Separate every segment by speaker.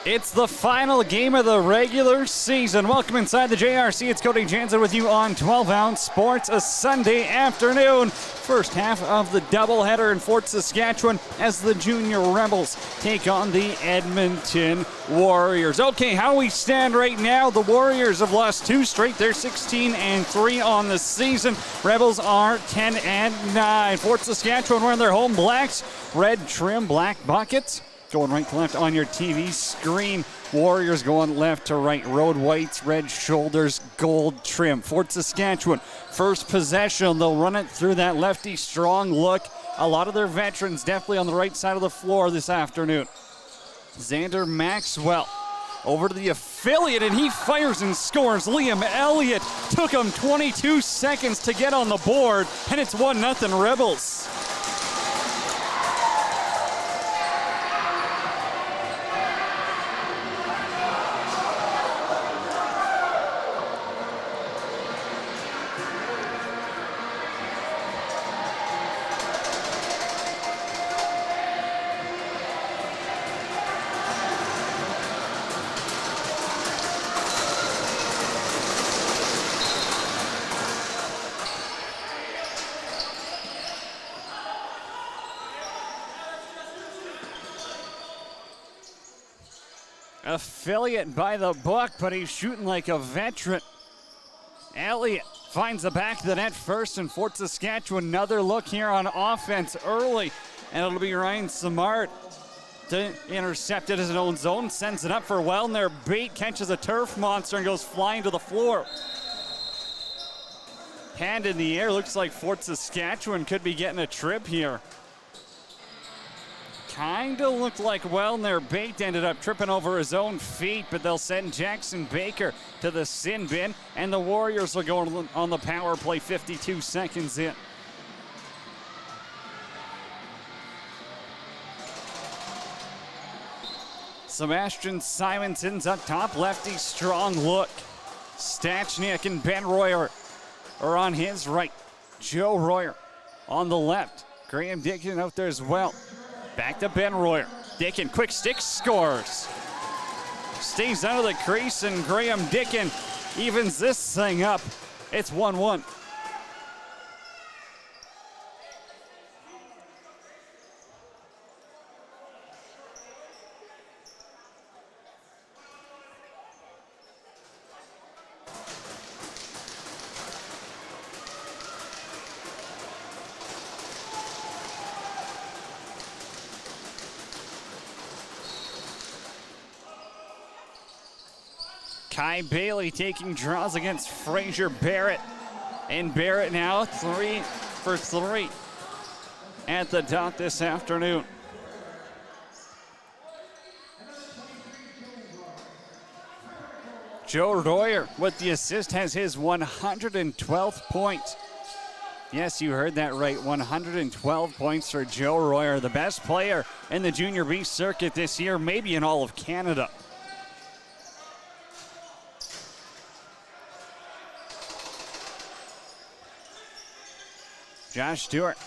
Speaker 1: It's the final game of the regular season. Welcome inside the JRC. It's Cody Jansen with you on 12-Ounce Sports, a Sunday afternoon. First half of the doubleheader in Fort Saskatchewan as the Junior Rebels take on the Edmonton Warriors. Okay, how we stand right now, the Warriors have lost 2 straight. They're 16-3 on the season. Rebels are 10-9. Fort Saskatchewan wearing their home blacks, red trim, black buckets. Going right to left on your TV screen. Warriors going left to right. Road whites, red shoulders, gold trim. Fort Saskatchewan, first possession. They'll run it through that lefty strong look. A lot of their veterans definitely on the right side of the floor this afternoon. Xander Maxwell over to the affiliate, and he fires and scores. Liam Elliott took him 22 seconds to get on the board, and it's 1-0 Rebels. Affiliate by the book, but he's shooting like a veteran. Elliott finds the back of the net first, and Fort Saskatchewan another look here on offense early, and it'll be Ryan Samart to intercept it as an own zone, sends it up for Wellner. Bait catches a turf monster and goes flying to the floor. Hand in the air, looks like Fort Saskatchewan could be getting a trip here. Kinda looked like Wellner. Bait ended up tripping over his own feet, but they'll send Jackson Baker to the sin bin, and the Warriors will go on the power play 52 seconds in. Sebastian Simonson's up top, lefty strong look. Stachniak and Ben Royer are on his right. Joe Royer on the left. Graham Dickin out there as well. Back to Ben Royer. Dickin, quick stick, scores. Stays out of the crease, and Graham Dickin evens this thing up. It's 1-1. Kai Bailey taking draws against Fraser Barrett. And Barrett now 3 for 3 at the dot this afternoon. Joe Royer with the assist has his 112th point. Yes, you heard that right. 112 points for Joe Royer, the best player in the Junior B circuit this year, maybe in all of Canada. Josh Stewart,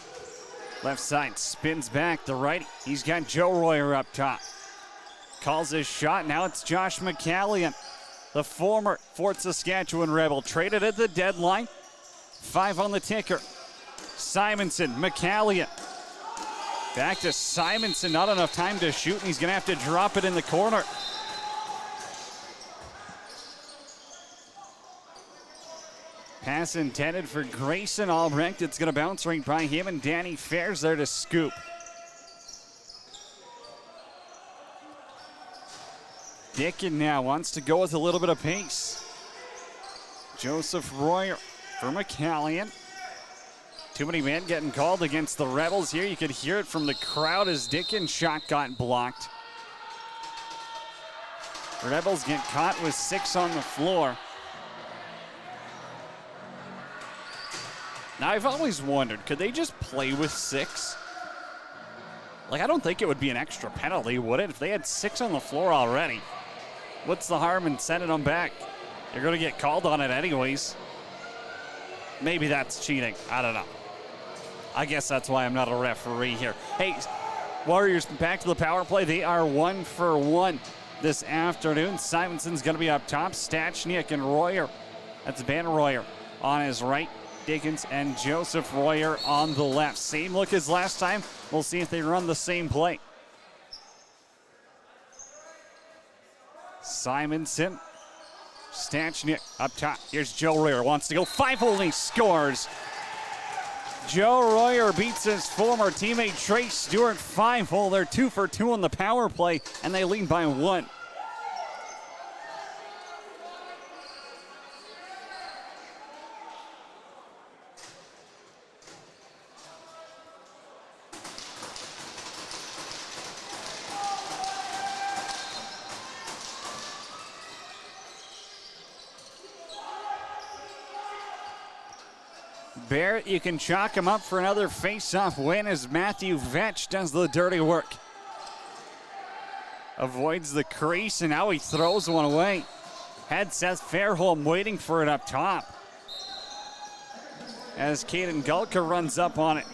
Speaker 1: left side, spins back, the righty. He's got Joe Royer up top. Calls his shot, now it's Josh McCallion, the former Fort Saskatchewan Rebel, traded at the deadline. 5 on the ticker. Simonson, McCallion. Back to Simonson, not enough time to shoot, and he's gonna have to drop it in the corner. Pass intended for Grayson Albrecht. It's going to bounce right by him, and Danny Fair's there to scoop. Dickin now wants to go with a little bit of pace. Joseph Royer for McCallion. Too many men getting called against the Rebels here. You could hear it from the crowd as Dickin's shot got blocked. Rebels get caught with 6 on the floor. Now, I've always wondered, could they just play with 6? Like, I don't think it would be an extra penalty, would it? If they had 6 on the floor already, what's the harm in sending them back? You're going to get called on it anyways. Maybe that's cheating. I don't know. I guess that's why I'm not a referee here. Hey, Warriors back to the power play. They are 1 for 1 this afternoon. Simonson's going to be up top. Stachniak and Royer. That's Ben Royer on his right. Dickens and Joseph Royer on the left. Same look as last time. We'll see if they run the same play. Simonson. Stachniak up top. Here's Joe Royer. Wants to go 5-hole and he scores. Joe Royer beats his former teammate Trey Stewart 5-hole. They're 2 for 2 on the power play, and they lead by 1. Barrett, you can chalk him up for another face-off win as Matthew Vetch does the dirty work. Avoids the crease, and now he throws one away. Had Seth Fairholm waiting for it up top as Caden Gulka runs up on it.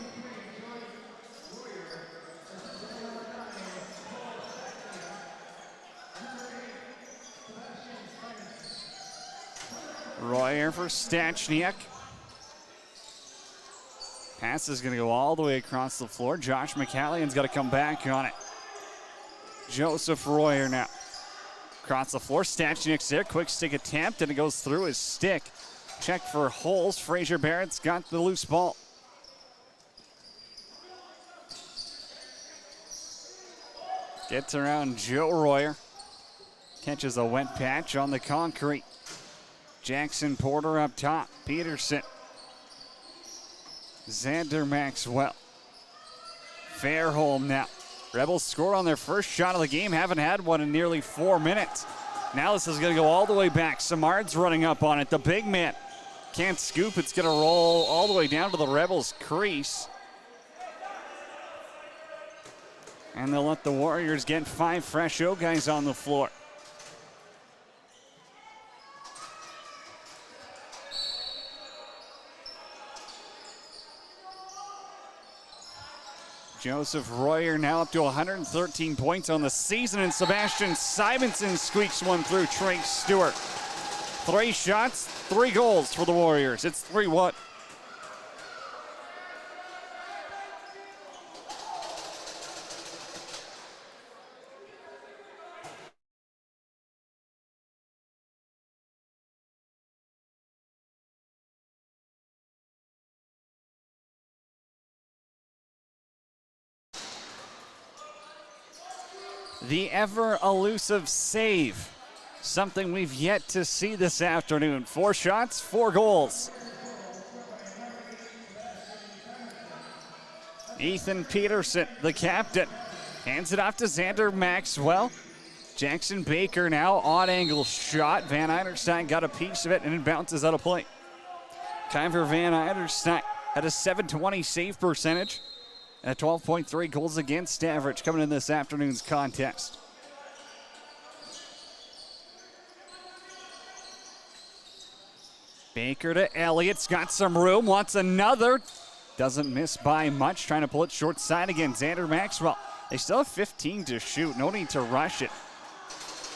Speaker 1: Royer for Stachniak. Pass is going to go all the way across the floor. Josh McCallion's got to come back on it. Joseph Royer now. Across the floor, Stachniak's there. Quick stick attempt, and it goes through his stick. Check for holes. Fraser Barrett's got the loose ball. Gets around Joe Royer. Catches a wet patch on the concrete. Jackson Porter up top. Peterson. Xander Maxwell. Fairholm now. Rebels score on their first shot of the game. Haven't had one in nearly 4 minutes. Now this is going to go all the way back. Samard's running up on it. The big man can't scoop. It's going to roll all the way down to the Rebels' crease. And they'll let the Warriors get 5 fresh O guys on the floor. Joseph Royer now up to 113 points on the season, and Sebastian Simonson squeaks one through Trey Stewart. 3 shots, 3 goals for the Warriors. It's 3-1. The ever-elusive save. Something we've yet to see this afternoon. 4 shots, 4 goals. Ethan Peterson, the captain, hands it off to Xander Maxwell. Jackson Baker now, odd-angle shot. Van Eiderstein got a piece of it, and it bounces out of play. Kyver Van Eiderstein had a .720 save percentage. And a 12.3 goals against average coming in this afternoon's contest. Baker to Elliott's got some room, wants another. Doesn't miss by much, trying to pull it short side again. Xander Maxwell. They still have 15 to shoot, no need to rush it.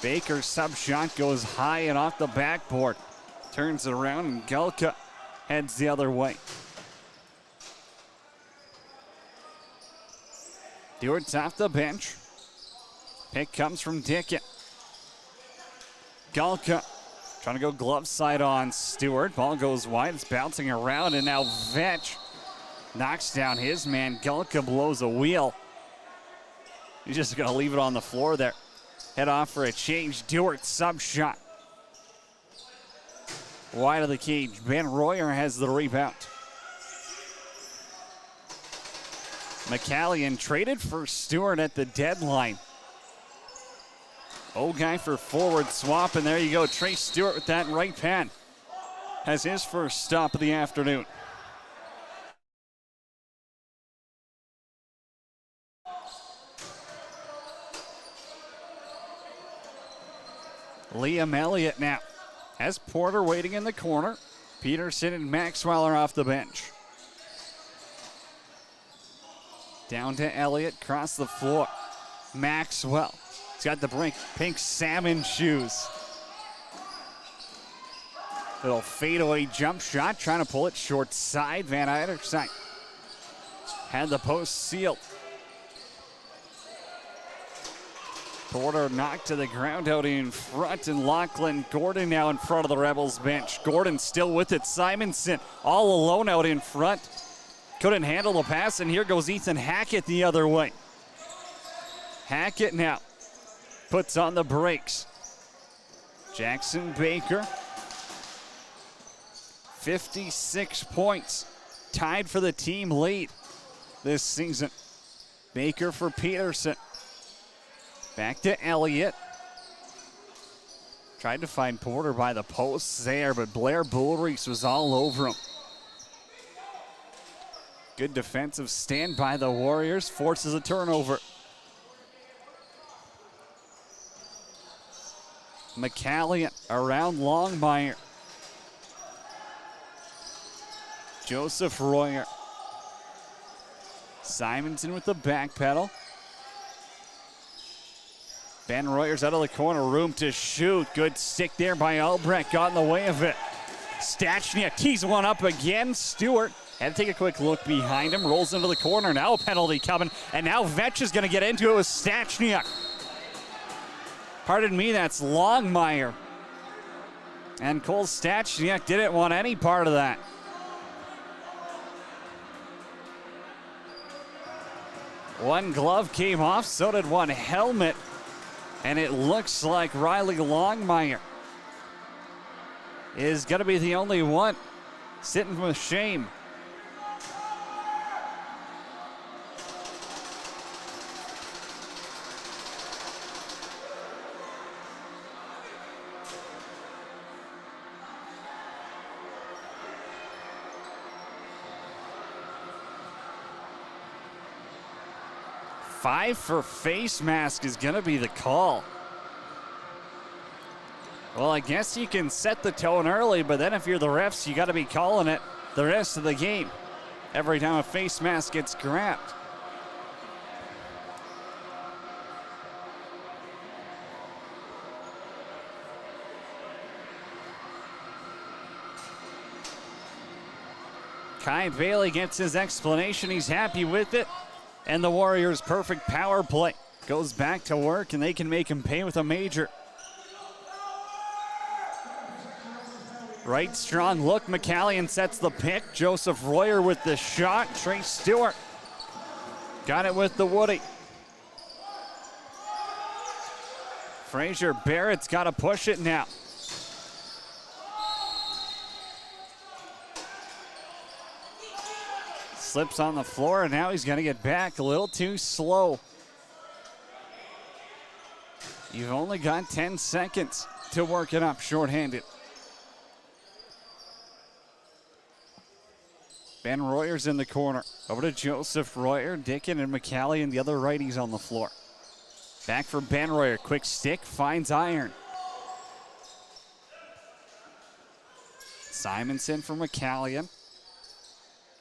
Speaker 1: Baker's sub shot goes high and off the backboard. Turns it around and Gulka heads the other way. Stewart's off the bench. Pick comes from Dickett. Gulka trying to go glove side on Stewart. Ball goes wide. It's bouncing around, and now Vetch knocks down his man. Gulka blows a wheel. He's just going to leave it on the floor there. Head off for a change. Stewart sub shot. Wide of the cage. Ben Royer has the rebound. McCallion traded for Stewart at the deadline. guy for forward swap, and there you go. Trey Stewart with that right pad has his first stop of the afternoon. Liam Elliott now has Porter waiting in the corner. Peterson and Maxwell are off the bench. Down to Elliott, across the floor. Maxwell. He's He's got the pink salmon shoes. Little fadeaway jump shot, trying to pull it short side. Van Eyderside had the post sealed. Porter knocked to the ground out in front, and Lachlan Gordon now in front of the Rebels bench. Gordon still with it. Simonson all alone out in front. Couldn't handle the pass, and here goes Ethan Hackett the other way. Hackett now puts on the brakes. Jackson Baker, 56 points, tied for the team lead this season. Baker for Peterson. Back to Elliott. Tried to find Porter by the posts there, but Blair Bullreese was all over him. Good defensive stand by the Warriors, forces a turnover. McCallion around Longmire. Joseph Royer. Simonson with the back pedal. Ben Royer's out of the corner, room to shoot. Good stick there by Albrecht, got in the way of it. Stachniak tees one up again. Stewart had to take a quick look behind him, rolls into the corner. Now a penalty coming, and now Vetch is going to get into it with Stachniak. Pardon me, that's Longmire. And Cole Stachniak didn't want any part of that. One glove came off, so did one helmet. And it looks like Riley Longmire is going to be the only one sitting with shame. Five for face mask is going to be the call. Well, I guess you can set the tone early, but then if you're the refs, you got to be calling it the rest of the game every time a face mask gets grabbed. Kai Bailey gets his explanation. He's happy with it. And the Warriors' perfect power play goes back to work, and they can make him pay with a major. Right strong look. McCallion sets the pick. Joseph Royer with the shot. Trey Stewart got it with the Woody. Fraser Barrett's got to push it now. Slips on the floor, and now he's going to get back a little too slow. You've only got 10 seconds to work it up shorthanded. Ben Royer's in the corner. Over to Joseph Royer, Dickin and McCallion, the other righties on the floor. Back for Ben Royer, quick stick, finds iron. Simonson for McCallion.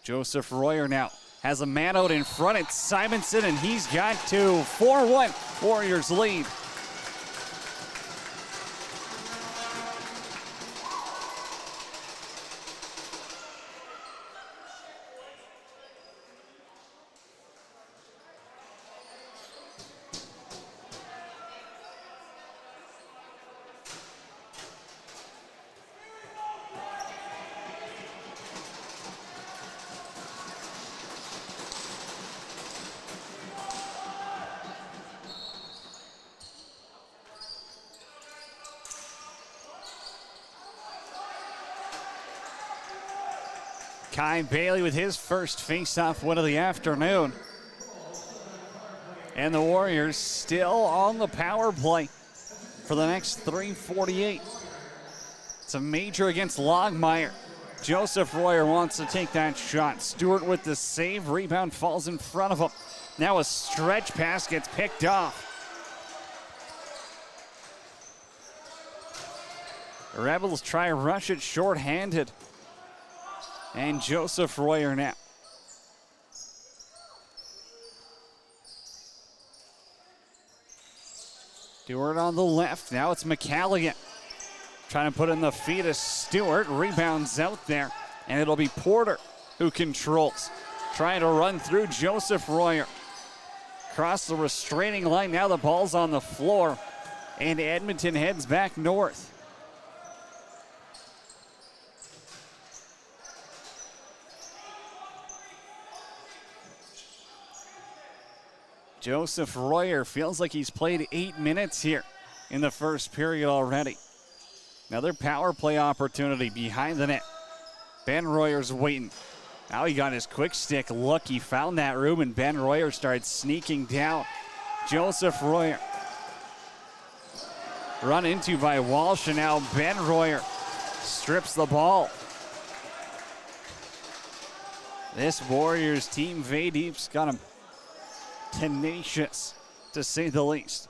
Speaker 1: Joseph Royer now has a man out in front. It's Simonson, and he's got to 4-1 Warriors lead. Kai Bailey with his first face-off win of the afternoon. And the Warriors still on the power play for the next 3:48. It's a major against Longmire. Joseph Royer wants to take that shot. Stewart with the save. Rebound falls in front of him. Now a stretch pass gets picked off. The Rebels try to rush it short-handed. And Joseph Royer now. Stewart on the left. Now it's McCallion. Trying to put in the feet of Stewart. Rebounds out there. And it'll be Porter who controls. Trying to run through Joseph Royer. Across the restraining line. Now the ball's on the floor. And Edmonton heads back north. Joseph Royer feels like he's played 8 minutes here in the first period already. Another power play opportunity behind the net. Ben Royer's waiting. Now he got his quick stick look. He found that room, and Ben Royer started sneaking down. Joseph Royer run into by Walsh, and now Ben Royer strips the ball. This Warriors team, Vay-Deep's got him tenacious, to say the least.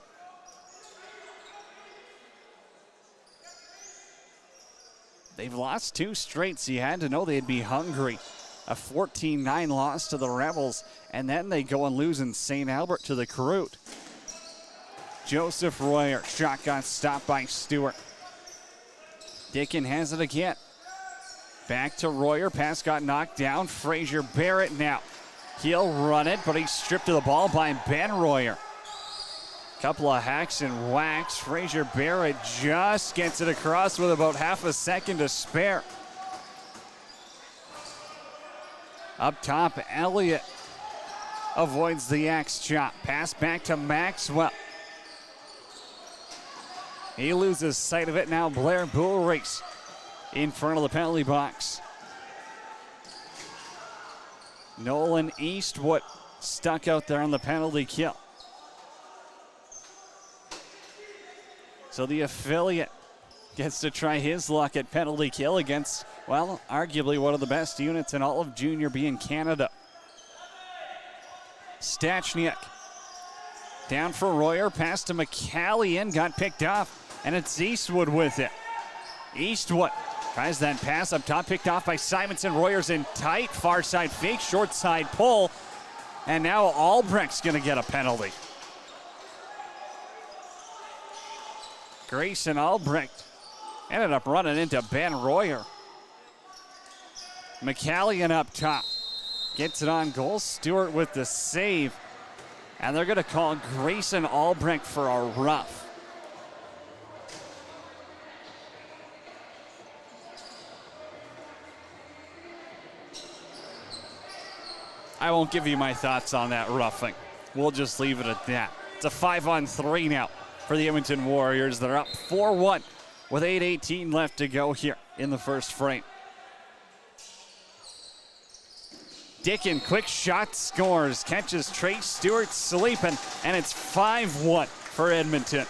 Speaker 1: They've lost 2 straight, so you had to know they'd be hungry. A 14-9 loss to the Rebels, and then they go and lose in St. Albert to the Crude. Joseph Royer, shot got stopped by Stewart. Dickin has it again. Back to Royer, pass got knocked down. Fraser Barrett now. He'll run it, but he's stripped of the ball by Ben Royer. Couple of hacks and whacks. Fraser Barrett just gets it across with about half a second to spare. Up top, Elliott avoids the axe chop. Pass back to Maxwell. He loses sight of it now. Blair Bullrace in front of the penalty box. Nolan Eastwood stuck out there on the penalty kill. So the affiliate gets to try his luck at penalty kill against, well, arguably one of the best units in all of Junior B in Canada. Stachniak down for Royer, pass to McCallion, got picked off, and it's Eastwood with it. Eastwood tries that pass up top, picked off by Simonson. Royer's in tight, far side fake, short side pull, and now Albrecht's gonna get a penalty. Grayson Albrecht ended up running into Ben Royer. McCallion up top, gets it on goal. Stewart with the save, and they're gonna call Grayson Albrecht for a rough. I won't give you my thoughts on that roughing. We'll just leave it at that. It's a 5-on-3 now for the Edmonton Warriors. They're up 4-1 with 8:18 left to go here in the first frame. Dickin, quick shot, scores. Catches Trace Stewart sleeping, and it's 5-1 for Edmonton.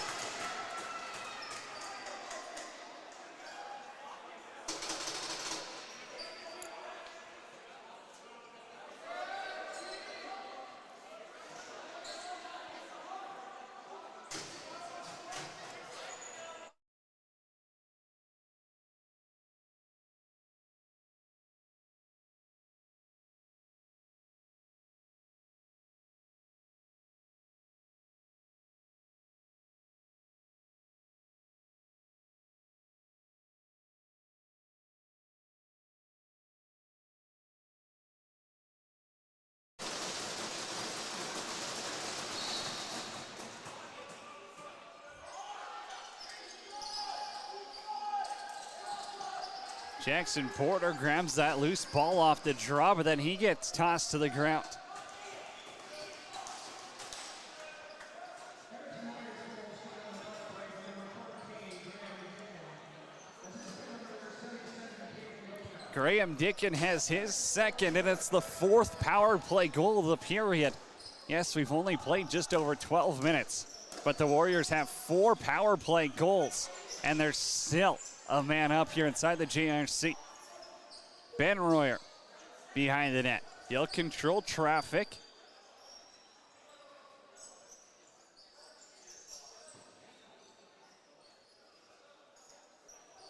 Speaker 1: Jackson Porter grabs that loose ball off the draw, but then he gets tossed to the ground. Graham Dickin has his second, and it's the 4th power play goal of the period. Yes, we've only played just over 12 minutes, but the Warriors have 4 power play goals, and they're still a man up here inside the JRC. Ben Royer behind the net. He'll control traffic.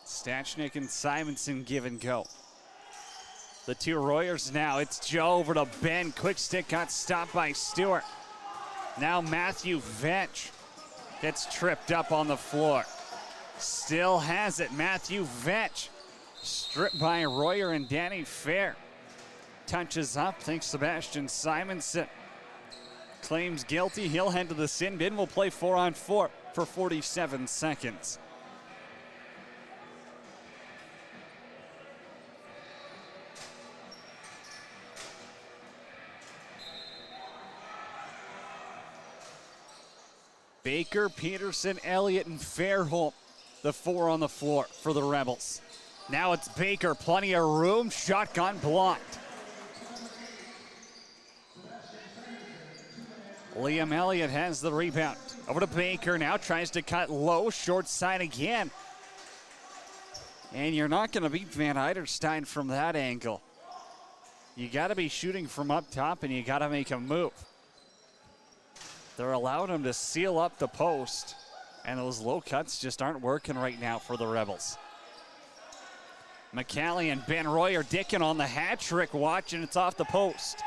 Speaker 1: Stachniak and Simonson give and go. The 2 Royers now. It's Joe over to Ben. Quick stick got stopped by Stewart. Now Matthew Vetch gets tripped up on the floor. Still has it. Matthew Vetch stripped by Royer and Danny Fair. Touches up, thinks Sebastian Simonson. Claims guilty. He'll head to the sin bin. We'll play 4-on-4 for 47 seconds. Baker, Peterson, Elliott, and Fairholm, the 4 on the floor for the Rebels. Now it's Baker, plenty of room, shotgun blocked. Liam Elliott has the rebound. Over to Baker now, tries to cut low, short side again. And you're not going to beat Van Eiderstein from that angle. You got to be shooting from up top and you got to make a move. They're allowing him to seal up the post, and those low cuts just aren't working right now for the Rebels. McCallie and Ben Royer dicking on the hat trick watch, and it's off the post.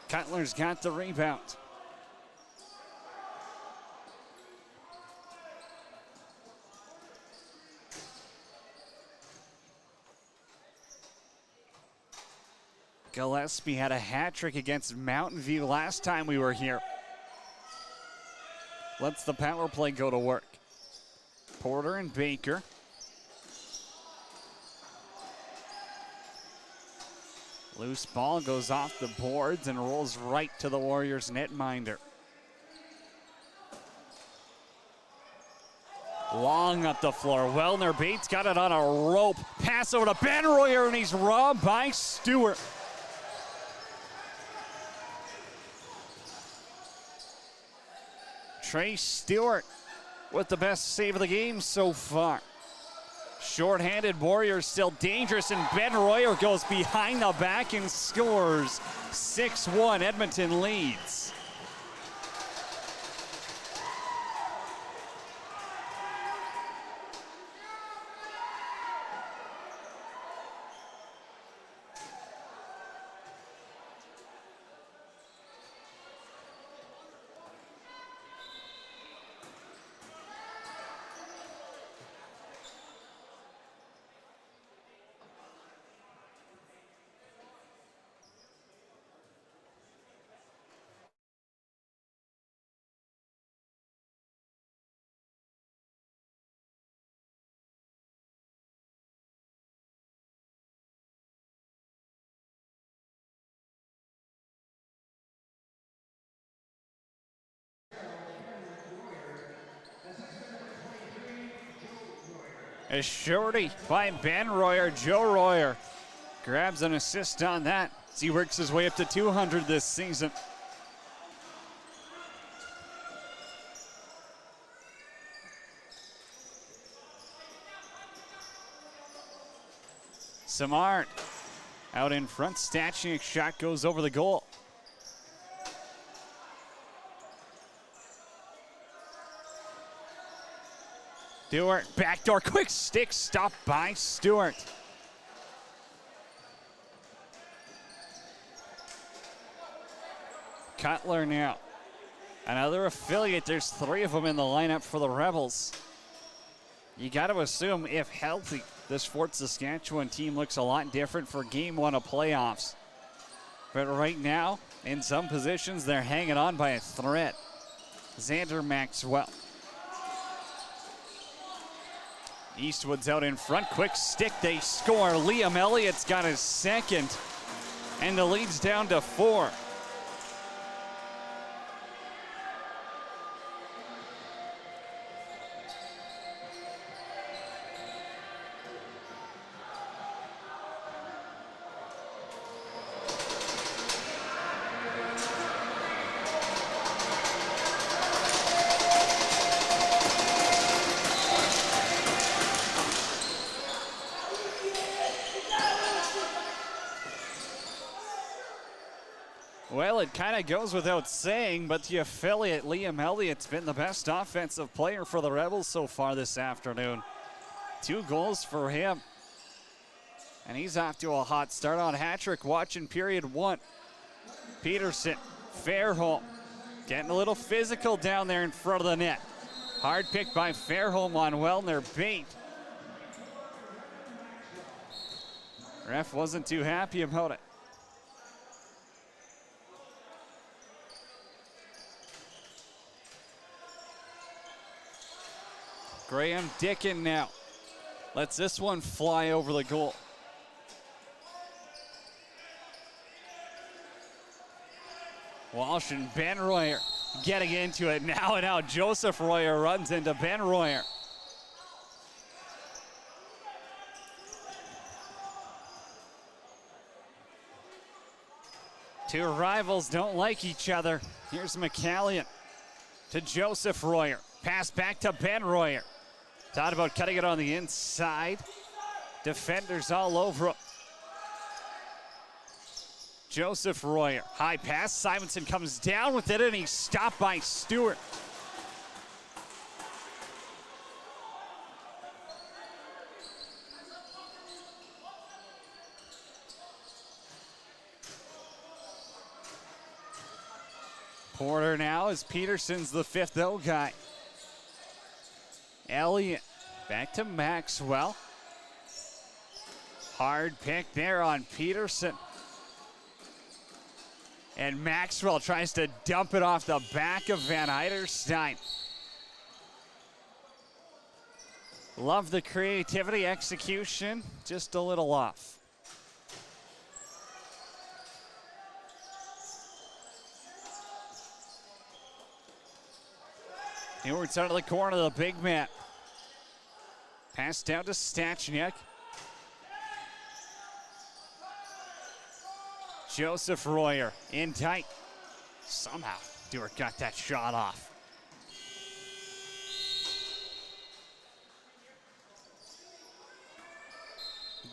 Speaker 1: Cutler's got the rebound. Gillespie had a hat trick against Mountain View last time we were here. Lets the power play go to work. Porter and Baker. Loose ball goes off the boards and rolls right to the Warriors netminder. Long up the floor. Wellner Bates got it on a rope. Pass over to Ben Royer, and he's robbed by Stewart. Trey Stewart with the best save of the game so far. Short-handed Warriors still dangerous, and Ben Royer goes behind the back and scores. 6-1, Edmonton leads. A shorty by Ben Royer. Joe Royer grabs an assist on that as he works his way up to 200 this season. Samard out in front. Stachnik's shot goes over the goal. Stewart, backdoor, quick stick, stopped by Stewart. Cutler now. Another affiliate, there's 3 of them in the lineup for the Rebels. You got to assume, if healthy, this Fort Saskatchewan team looks a lot different for Game 1 of playoffs. But right now, in some positions, they're hanging on by a thread. Xander Maxwell. Eastwood's out in front, quick stick, they score. Liam Elliott's got his second, and the lead's down to 4. Well, it kind of goes without saying, but the affiliate, Liam Elliott's been the best offensive player for the Rebels so far this afternoon. 2 goals for him. And he's off to a hot start on hat trick watch in period 1. Peterson, Fairholm Getting a little physical down there in front of the net. Hard pick by Fairholm on Wellner bait. Ref wasn't too happy about it. Graham Dickin now lets this one fly over the goal. Walsh and Ben Royer getting into it now, and now Joseph Royer runs into Ben Royer. Two rivals don't like each other. Here's McCallion to Joseph Royer. Pass back to Ben Royer. Thought about cutting it on the inside. Defenders all over him. Joseph Royer, high pass. Simonson comes down with it, and he's stopped by Stewart. Porter now as Peterson's the 5th-0 guy. Elliott back to Maxwell. Hard pick there on Peterson. And Maxwell tries to dump it off the back of Van Heiderstein. Love the creativity, execution, just a little off. Hayward's out of the corner of the big man. Pass down to Stachniak. Joseph Royer in tight. Somehow Stewart got that shot off.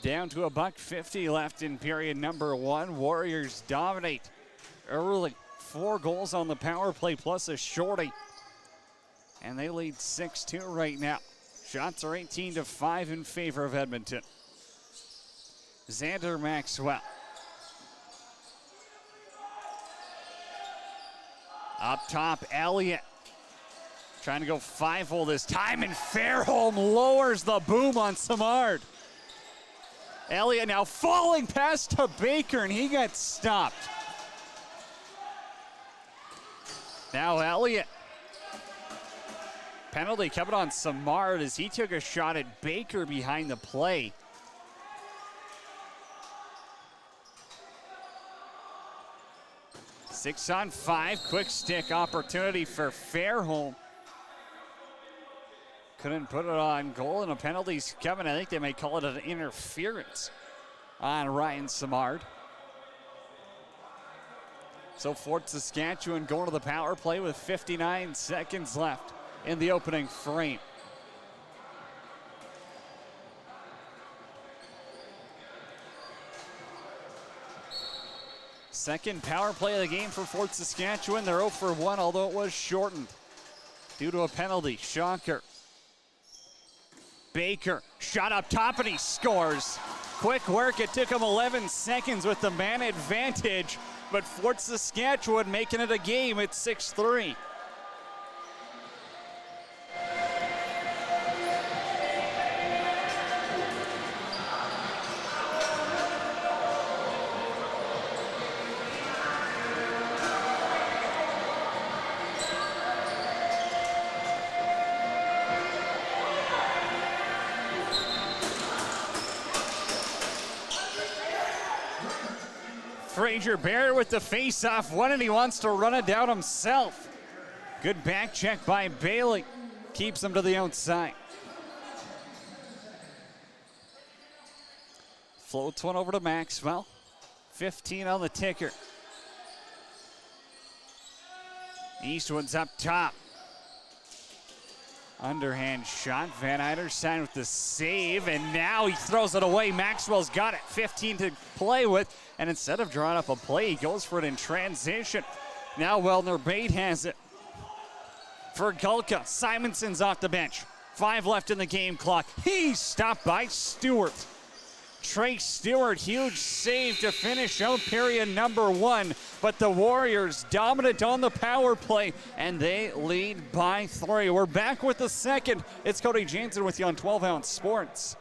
Speaker 1: Down to $1.50 left in period number 1. Warriors dominate early. 4 goals on the power play plus a shorty. And they lead 6-2 right now. Shots are 18-5 in favor of Edmonton. Xander Maxwell. Up top, Elliott. Trying to go 5-hole this time, and Fairholm lowers the boom on Samard. Elliott now falling past to Baker, and he gets stopped. Now Elliott. Penalty coming on Samard as he took a shot at Baker behind the play. Six on 5, quick stick opportunity for Fairholm. Couldn't put it on goal, and a penalty's coming. I think they may call it an interference on Ryan Samard. So Fort Saskatchewan going to the power play with 59 seconds left in the opening frame. Second power play of the game for Fort Saskatchewan. They're 0 for 1, although it was shortened due to a penalty. Shocker. Baker, shot up top, and he scores. Quick work. It took him 11 seconds with the man advantage, but Fort Saskatchewan making it a game at 6-3. Fraser Bear with the face-off one, and he wants to run it down himself. Good back check by Bailey. Keeps him to the outside. Floats one over to Maxwell. 15 on the ticker. Eastwood's up top. Underhand shot. Van Heiderstein with the save, and now he throws it away. Maxwell's got it. 15 to play with, and instead of drawing up a play, he goes for it in transition. Now Wellner Bate has it. For Gulka, Simonson's off the bench. 5 left in the game clock. He's stopped by Stewart. Trey Stewart, huge save to finish out period number 1. But the Warriors dominant on the power play, and they lead by 3. We're back with the second. It's Cody Jansen with you on 12-Ounce Sports.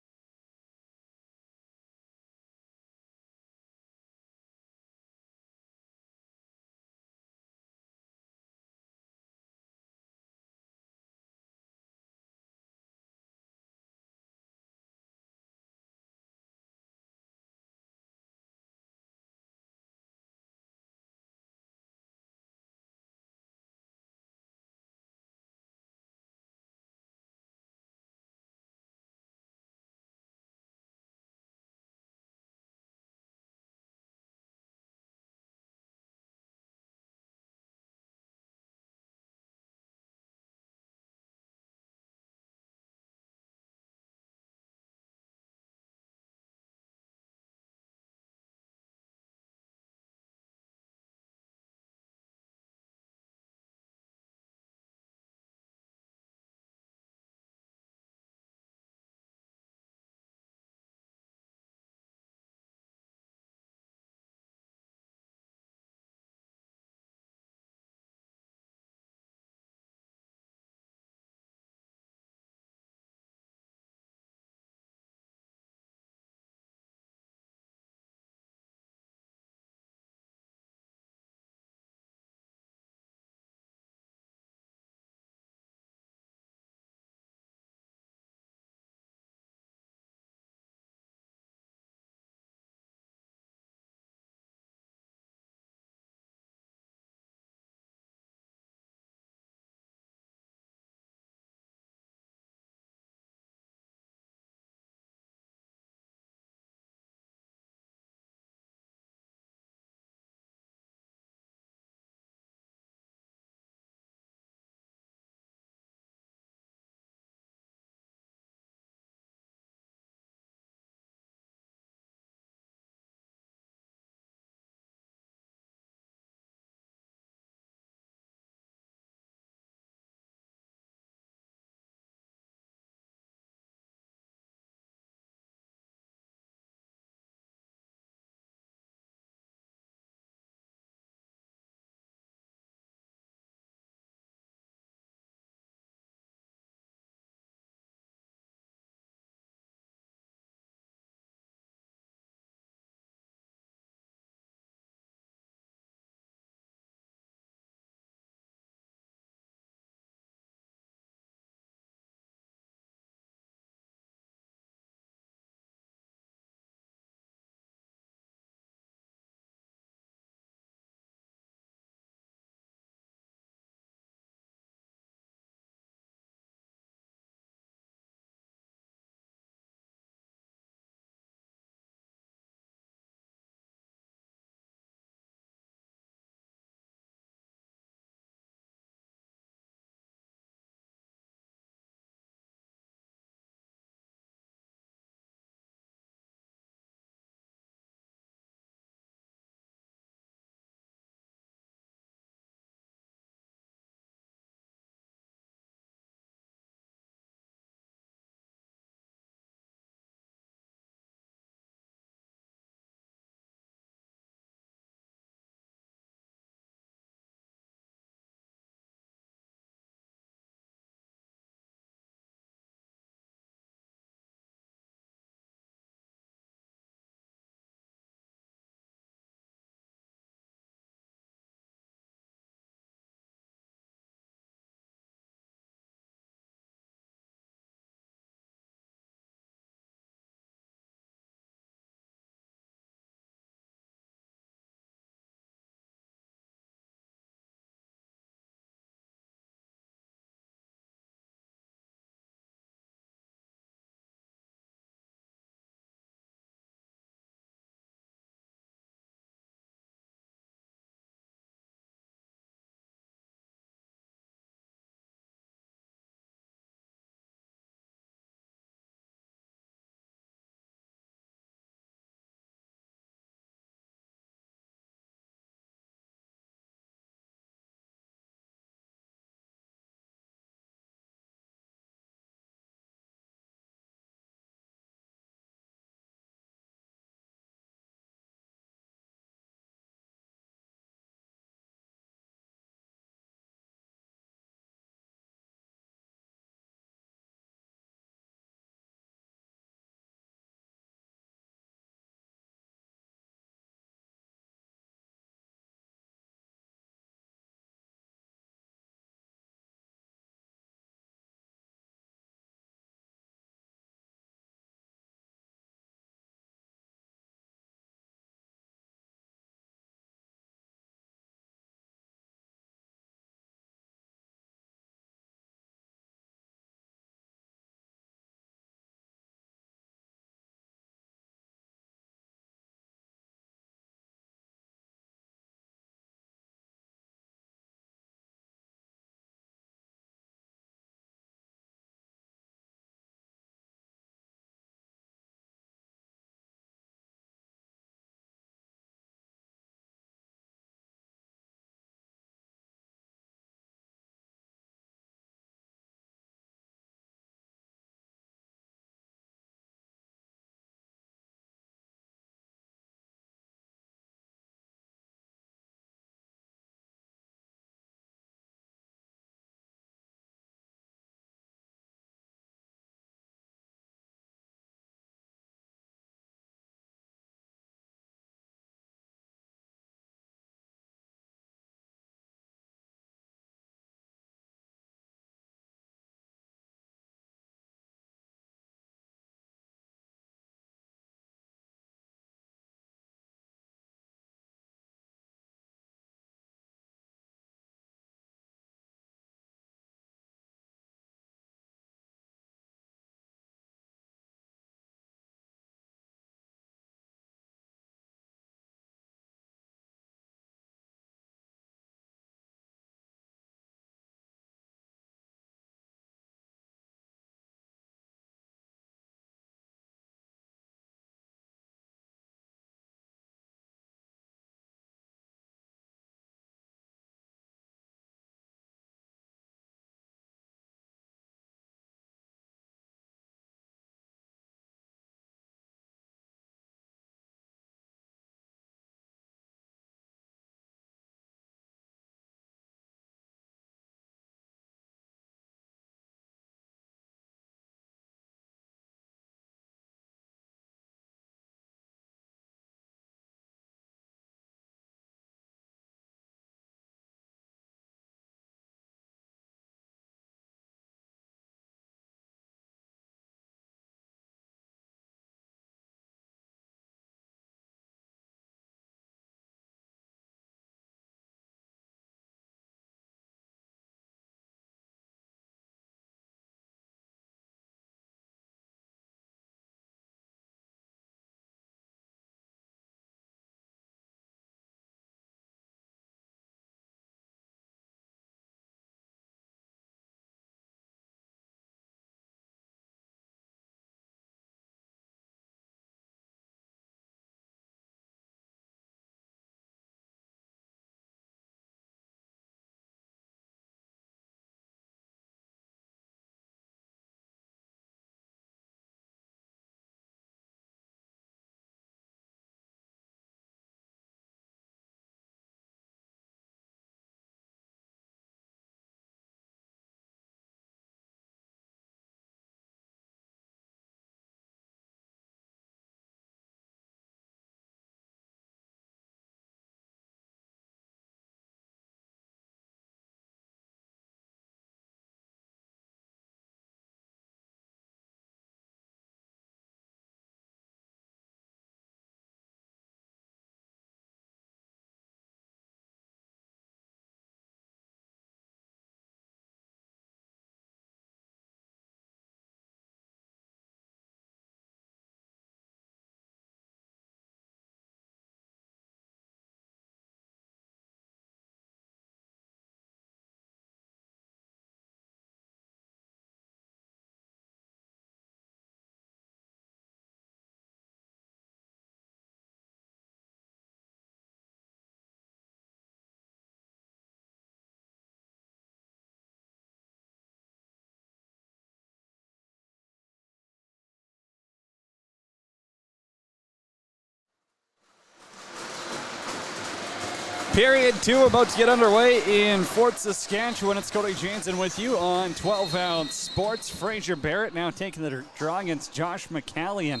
Speaker 1: Period 2 about to get underway in Fort Saskatchewan. It's Cody Jansen with you on 12-ounce sports. Fraser Barrett now taking the draw against Josh McCallion.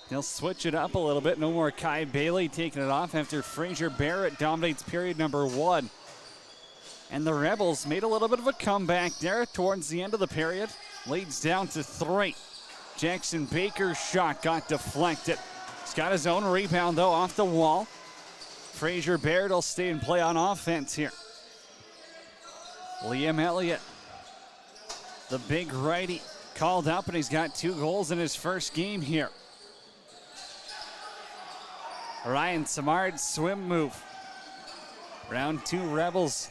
Speaker 1: They'll switch it up a little bit. No more Kai Bailey taking it off after Fraser Barrett dominates period number 1. And the Rebels made a little bit of a comeback there towards the end of the period. Leads down to 3. Jackson Baker's shot got deflected. He's got his own rebound, though, off the wall. Fraser Barrett will stay and play on offense here. Liam Elliott, the big righty, called up, and he's got 2 goals in his first game here. Ryan Samard's swim move. Round 2 Rebels.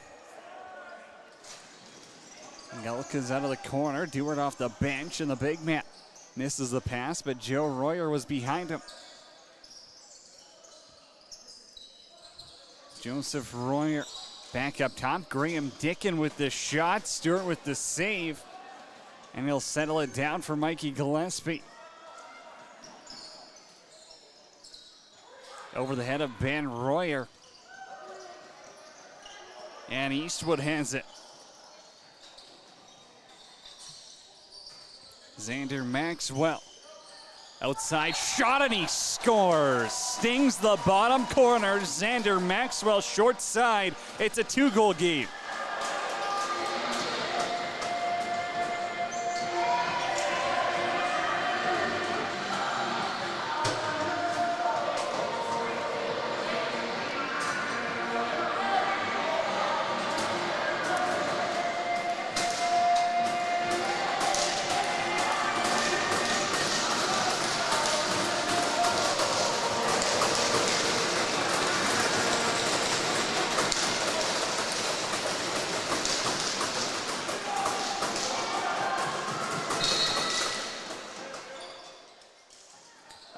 Speaker 1: Gelka's out of the corner. Dewart off the bench, and the big man misses the pass, but Joe Royer was behind him. Joseph Royer back up top. Graham Dickin with the shot. Stewart with the save. And he'll settle it down for Mikey Gillespie. Over the head of Ben Royer. And Eastwood has it. Xander Maxwell. Outside shot, and he scores. Stings the bottom corner. Xander Maxwell short side. It's a 2-goal game.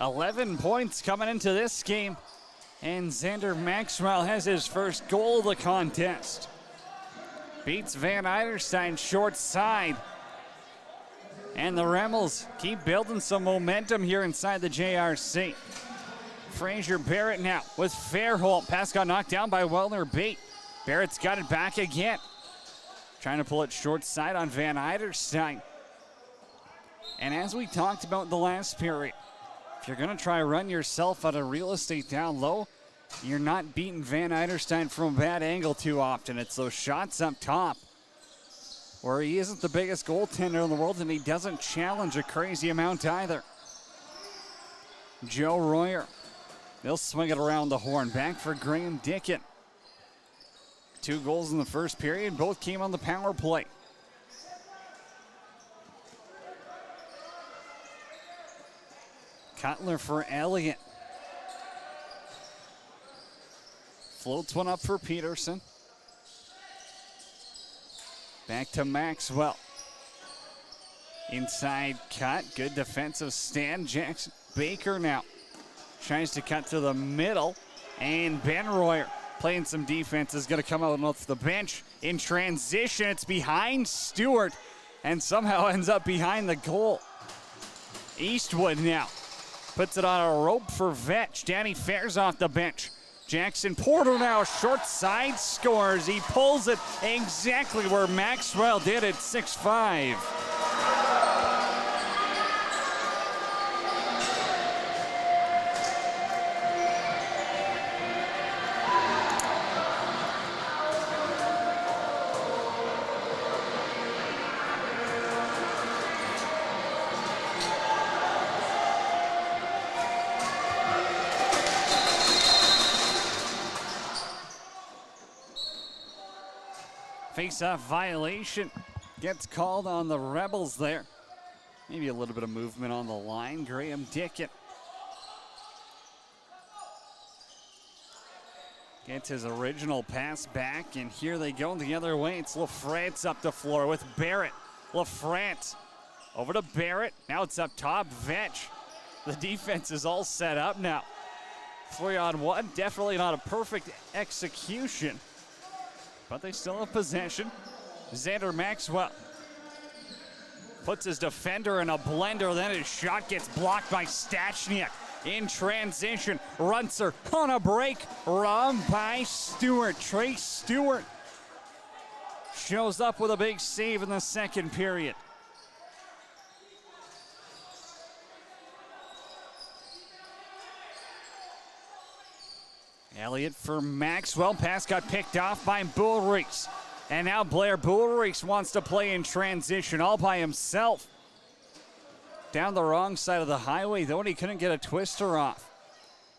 Speaker 1: $11 points coming into this game, and Xander Maxwell has his first goal of the contest. Beats Van Eiderstein short side. And the Rebels keep building some momentum here inside the JRC. Fraser Barrett now with Fairholt. Pass got knocked down by Wellner Bate. Barrett's got it back again. Trying to pull it short side on Van Eiderstein. And as we talked about in the last period, if you're going to try to run yourself out of real estate down low, you're not beating Van Eiderstein from a bad angle too often. It's those shots up top where he isn't the biggest goaltender in the world, and he doesn't challenge a crazy amount either. Joe Royer, they'll swing it around the horn. Back for Graham Dickin. 2 goals in the first period. Both came on the power play. Cutler for Elliott. Floats one up for Peterson. Back to Maxwell. Inside cut. Good defensive stand. Jackson Baker now tries to cut to the middle. And Ben Royer playing some defense is going to come out off the bench. In transition, it's behind Stewart and somehow ends up behind the goal. Eastwood now puts it on a rope for Vetch. Danny Fair's off the bench. Jackson Porter now short side scores. He pulls it exactly where Maxwell did at 6-5. Face-off violation gets called on the Rebels there. Maybe a little bit of movement on the line. Graham Dickin gets his original pass back, and here they go the other way. It's LaFrance up the floor with Barrett. LaFrance over to Barrett. Now it's up top. Vetch. The defense is all set up now. 3-on-1. Definitely not a perfect execution, but they still have possession. Xander Maxwell puts his defender in a blender, then his shot gets blocked by Stachniak. in transition. Runcer on a break, run by Stewart. Trace Stewart shows up with a big save in the second period. Elliott for Maxwell. Pass got picked off by Bullreeks. And now Blair Bullreeks wants to play in transition all by himself. Down the wrong side of the highway, though, and he couldn't get a twister off.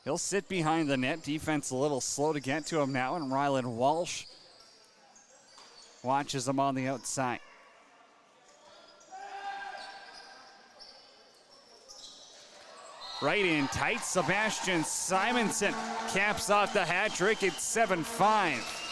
Speaker 1: He'll sit behind the net. Defense a little slow to get to him now, and Rylan Walsh watches him on the outside. Right in tight, Sebastian Simonson caps off the hat trick. It's 7-5.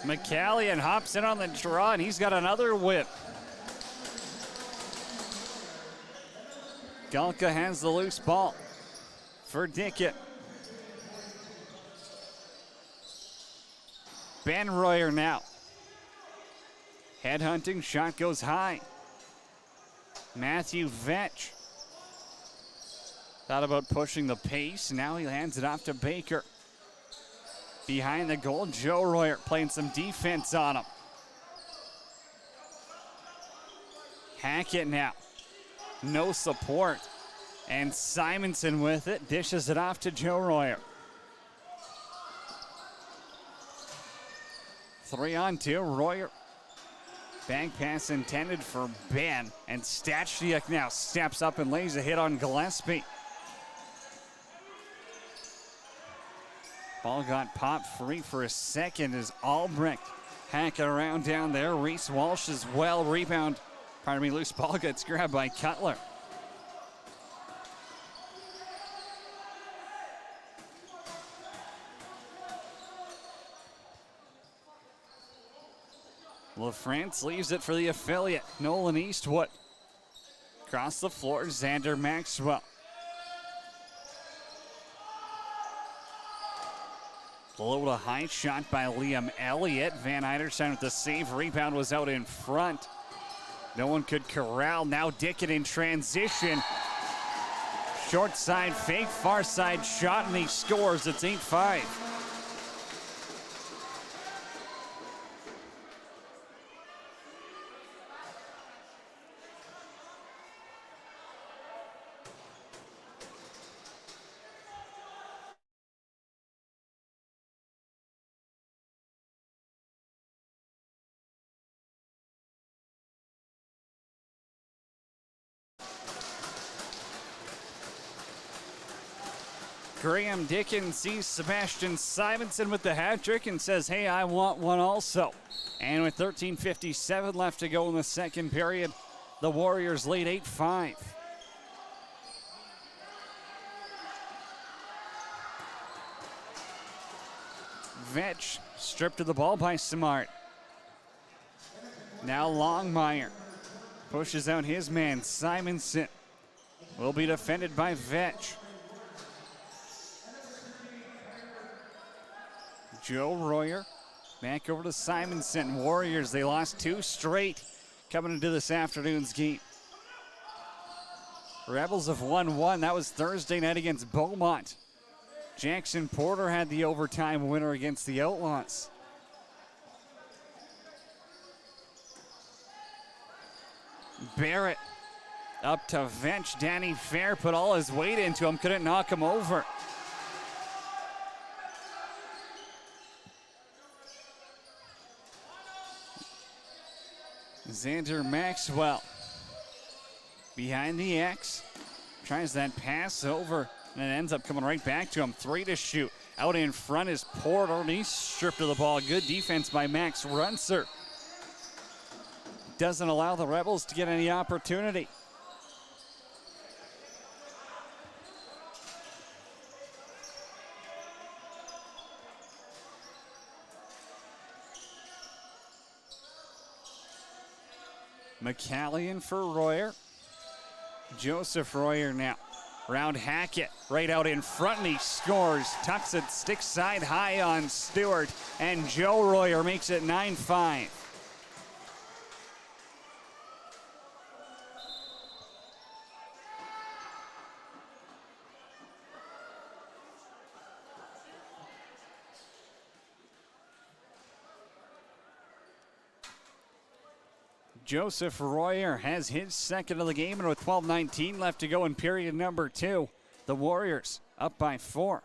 Speaker 1: McCallion hops in on the draw, and he's got another whip. Galka has the loose ball for Dickett. Ben Royer now. Headhunting, shot goes high. Matthew Vetch thought about pushing the pace. Now he hands it off to Baker. Behind the goal, Joe Royer playing some defense on him. Hackett now. No support. And Simonson with it, dishes it off to Joe Royer. 3-on-2, Royer. Bank pass intended for Ben. And Stachniak now steps up and lays a hit on Gillespie. Ball got popped free for a second as Albrecht hacking around down there. Reese Walsh as well. Rebound, loose ball gets grabbed by Cutler. LaFrance leaves it for the affiliate, Nolan Eastwood. Across the floor, Xander Maxwell. Low to high shot by Liam Elliott. Van Eiderstein with the save. Rebound was out in front. No one could corral. Now Dickett in transition. Short side fake, far side shot, and he scores. It's 8-5. Graham Dickens sees Sebastian Simonson with the hat trick and says, hey, I want one also. And with 13:57 left to go in the second period, the Warriors lead 8-5. Vetch stripped of the ball by Smart. Now Longmire pushes out his man, Simonson. Will be defended by Vetch. Joe Royer back over to Simonson. Warriors, they lost 2 straight coming into this afternoon's game. Rebels have won 1. That was Thursday night against Beaumont. Jackson Porter had the overtime winner against the Outlaws. Barrett up to Vetch. Danny Fair put all his weight into him, couldn't knock him over. Xander Maxwell behind the X, tries that pass over, and it ends up coming right back to him. 3 to shoot. Out in front is Porter, and he's stripped of the ball. Good defense by Max Runcer. Doesn't allow the Rebels to get any opportunity. McCallion for Royer. Joseph Royer now. Round Hackett, right out in front, and he scores. Tucks it stick side high on Stewart, and Joe Royer makes it 9-5. Joseph Royer has his second of the game, and with 12:19 left to go in period number 2, the Warriors up by 4.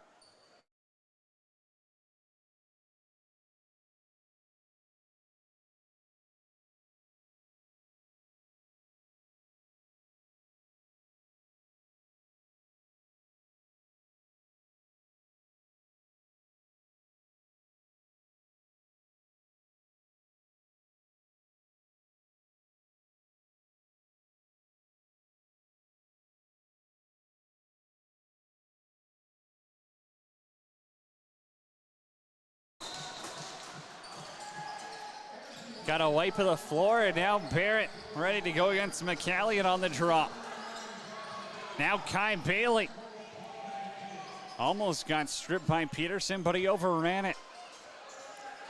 Speaker 1: Got a wipe of the floor, and now Barrett ready to go against McCallion on the draw. Now Kai Bailey. Almost got stripped by Peterson, but he overran it.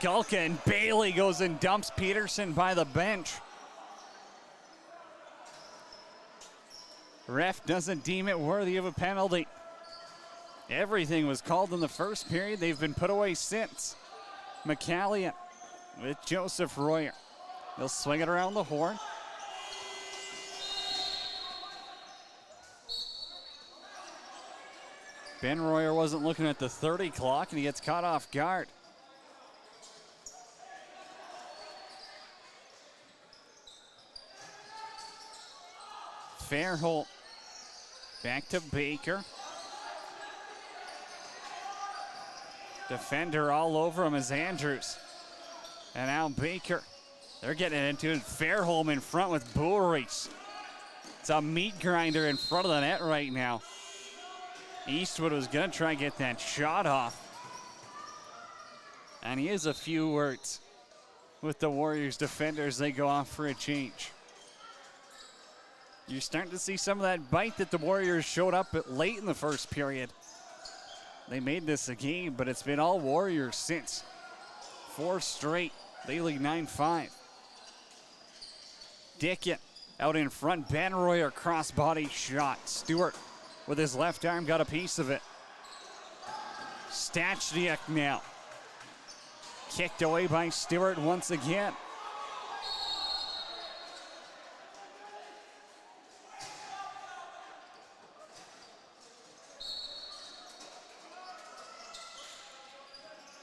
Speaker 1: Gulka and Bailey goes and dumps Peterson by the bench. Ref doesn't deem it worthy of a penalty. Everything was called in the first period. They've been put away since. McCallion with Joseph Royer. He'll swing it around the horn. Ben Royer wasn't looking at the 30 clock, and he gets caught off guard. Fairholt back to Baker. Defender all over him is Andrews. And now Baker. They're getting into it. Fairholm in front with Boerys. It's a meat grinder in front of the net right now. Eastwood was going to try and get that shot off. And he has a few words with the Warriors defenders. They go off for a change. You're starting to see some of that bite that the Warriors showed up at late in the first period. They made this a game, but it's been all Warriors since. 4 straight. They lead 9-5. Dickin out in front. Ben Royer crossbody shot. Stewart with his left arm got a piece of it. Stachniak now. Kicked away by Stewart once again.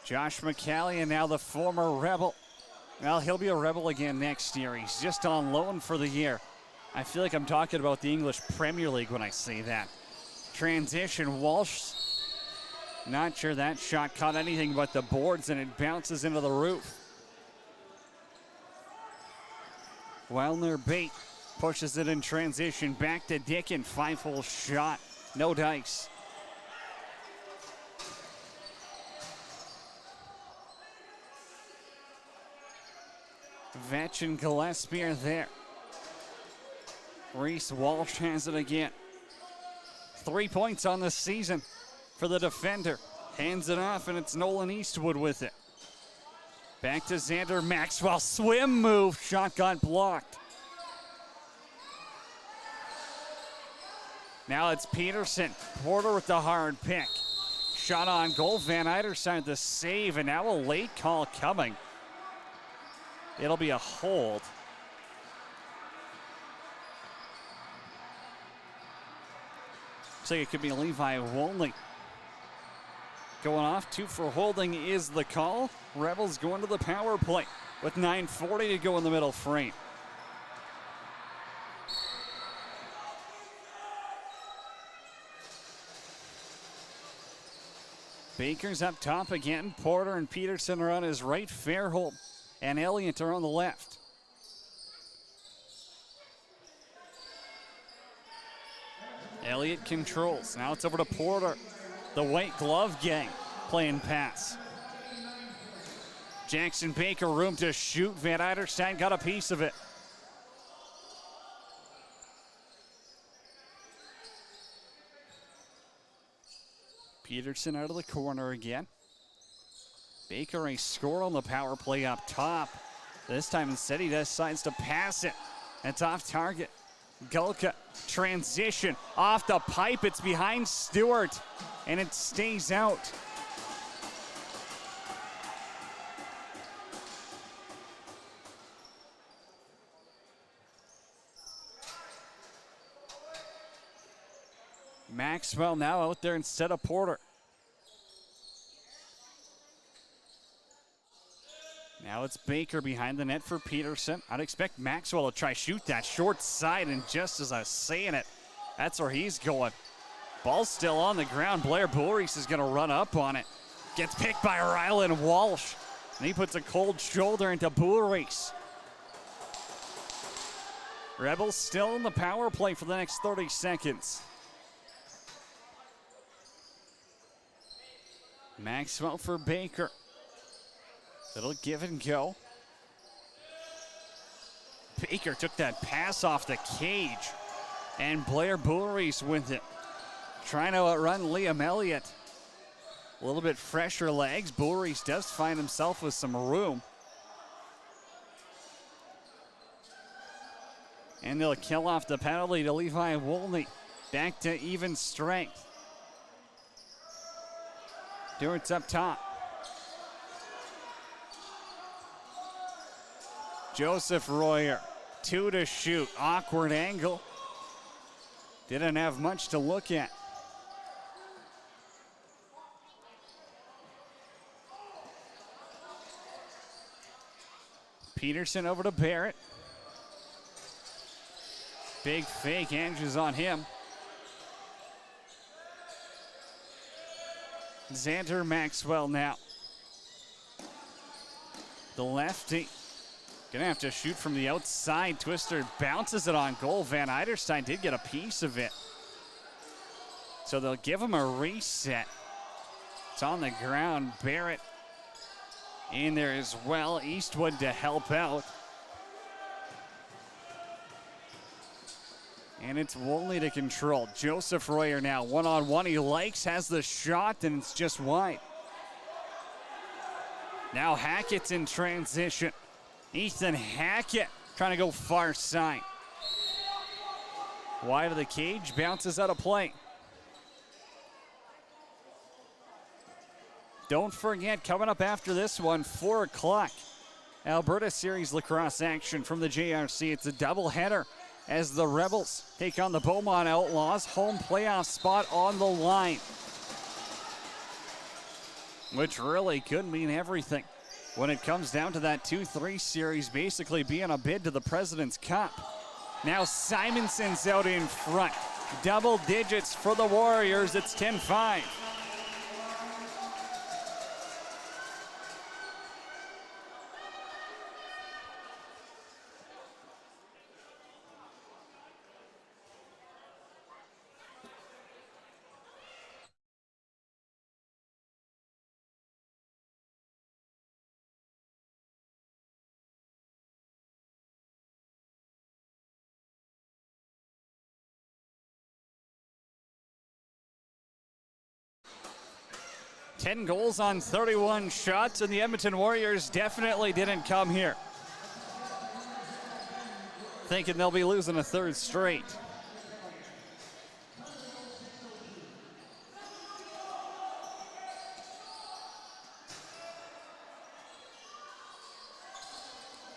Speaker 1: Josh McCallion, now the former Rebel. Well, he'll be a Rebel again next year. He's just on loan for the year. I feel like I'm talking about the English Premier League when I say that. Transition, Walsh. Not sure that shot caught anything but the boards, and it bounces into the roof. Wellner Bate pushes it in transition. Back to Dickin. 5-hole shot. No dice. Vetch and Gillespie are there. Reese Walsh has it again. 3 points on the season for the defender. Hands it off, and it's Nolan Eastwood with it. Back to Xander Maxwell. Swim move. Shot got blocked. Now it's Peterson. Porter with the hard pick. Shot on goal. Van Eiderside the save, and now a late call coming. It'll be a hold. Looks like it could be Levi Wolney going off. 2 for holding is the call. Rebels going to the power play with 9:40 to go in the middle frame. Baker's up top again. Porter and Peterson are on his right. Fairholt and Elliott are on the left. Elliott controls. Now it's over to Porter. The white glove gang playing pass. Jackson Baker room to shoot. Van Eiderstein got a piece of it. Peterson out of the corner again. Baker a score on the power play up top. This time instead he decides to pass it. It's off target. Gulka transition off the pipe. It's behind Stewart and it stays out. Maxwell now out there instead of Porter. Now it's Baker behind the net for Peterson. I'd expect Maxwell to try shoot that short side, and just as I was saying it, that's where he's going. Ball's still on the ground. Blair Boris is going to run up on it. Gets picked by Rylan Walsh, and he puts a cold shoulder into Boris. Rebels still in the power play for the next 30 seconds. Maxwell for Baker. It'll give and go. Baker took that pass off the cage, and Blair Boris with it. Trying to outrun Liam Elliott. A little bit fresher legs. Boris does find himself with some room. And they'll kill off the penalty to Levi Wolney. Back to even strength. Stewart's up top. Joseph Royer, 2 to shoot. Awkward angle. Didn't have much to look at. Peterson over to Barrett. Big fake, Andrews on him. Xander Maxwell now. The lefty. Gonna have to shoot from the outside. Twister bounces it on goal. Van Eiderstein did get a piece of it. So they'll give him a reset. It's on the ground. Barrett in there as well. Eastwood to help out. And it's Wolney to control. Joseph Royer now one-on-one. He likes, has the shot, and it's just wide. Now Hackett's in transition. Ethan Hackett trying to go far side. Wide of the cage, bounces out of play. Don't forget, coming up after this one, 4 o'clock, Alberta Series lacrosse action from the JRC. It's a doubleheader as the Rebels take on the Beaumont Outlaws. Home playoff spot on the line, which really could mean everything when it comes down to that 2-3 series basically being a bid to the President's Cup. Now Simonson's out in front. Double digits for the Warriors. It's 10-5. Ten goals on 31 shots, and the Edmonton Warriors definitely didn't come here thinking they'll be losing a third straight.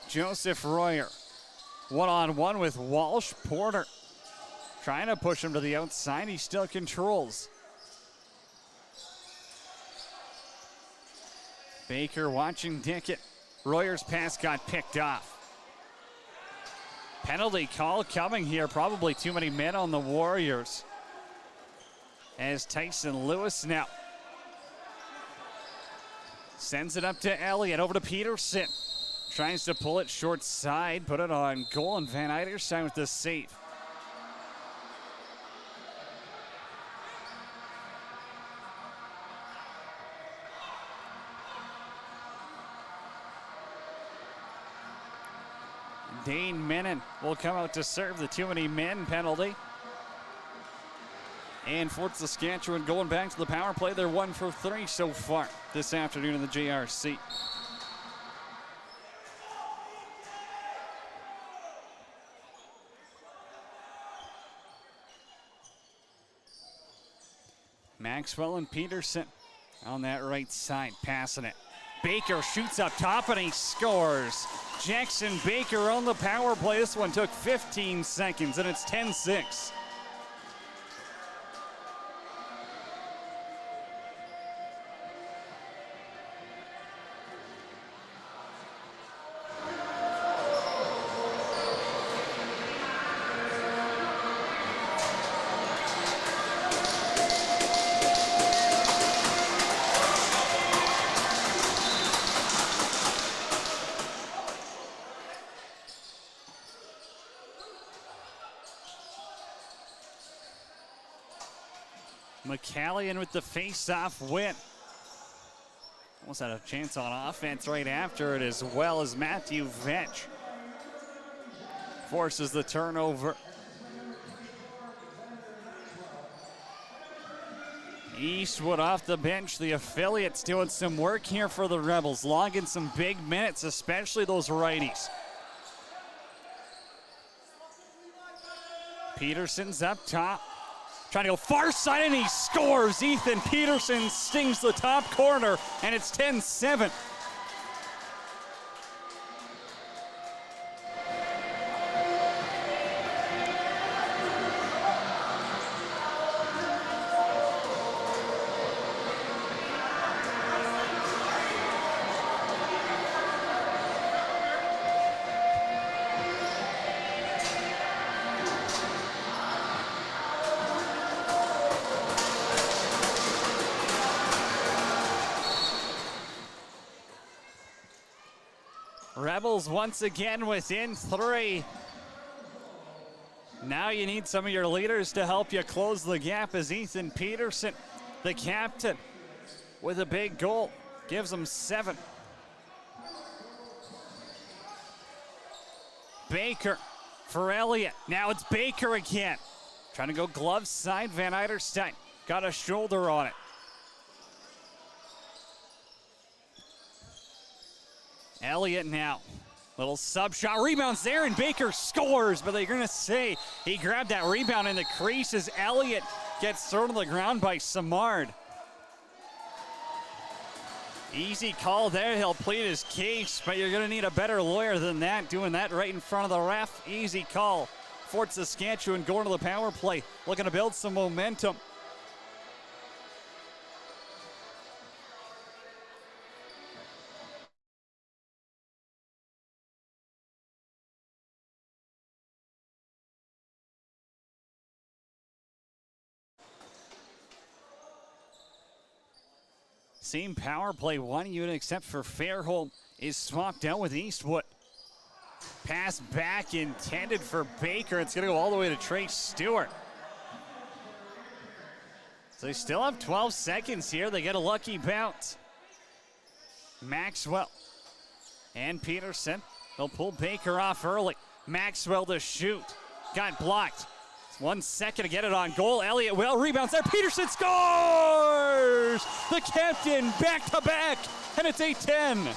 Speaker 1: Joseph Royer, one-on-one with Walsh. Porter trying to push him to the outside. He still controls. Baker watching Dickett. Royer's pass got picked off. Penalty call coming here. Probably too many men on the Warriors. As Tyson Lewis now sends it up to Elliott. Over to Peterson. Tries to pull it short side. Put it on goal, and Van Eiderstein with the save. Dane Menon will come out to serve the too many men penalty. And Fort Saskatchewan going back to the power play. They're 1 for 3 so far this afternoon in the JRC. Maxwell and Peterson on that right side, passing it. Baker shoots up top and he scores. Jackson Baker on the power play. This one took 15 seconds and it's 10-6. McCallion with the face-off win. Almost had a chance on offense right after it, as well as Matthew Vetch forces the turnover. Eastwood off the bench. The affiliates doing some work here for the Rebels, logging some big minutes, especially those righties. Peterson's up top. Trying to go far side, and he scores. Ethan Peterson stings the top corner, and it's 10-7. Rebels once again within 3. Now you need some of your leaders to help you close the gap, as Ethan Peterson, the captain, with a big goal, gives them 7. Baker for Elliott. Now it's Baker again. Trying to go glove side. Van Eiderstein got a shoulder on it. Elliott now. Little sub shot, rebounds there, and Baker scores, but they're going to say he grabbed that rebound in the crease as Elliott gets thrown to the ground by Samard. Easy call there. He'll plead his case, but you're going to need a better lawyer than that, doing that right in front of the ref. Easy call. Fort Saskatchewan going to the power play, looking to build some momentum. Same power play, one unit except for Fairholm is swapped out with Eastwood. Pass back intended for Baker. It's going to go all the way to Trey Stewart. So they still have 12 seconds here. They get a lucky bounce. Maxwell and Peterson. They'll pull Baker off early. Maxwell to shoot. Got blocked. 1 second to get it on goal. Elliott will rebounds there. Peterson scores! The captain back to back, and it's 8-10.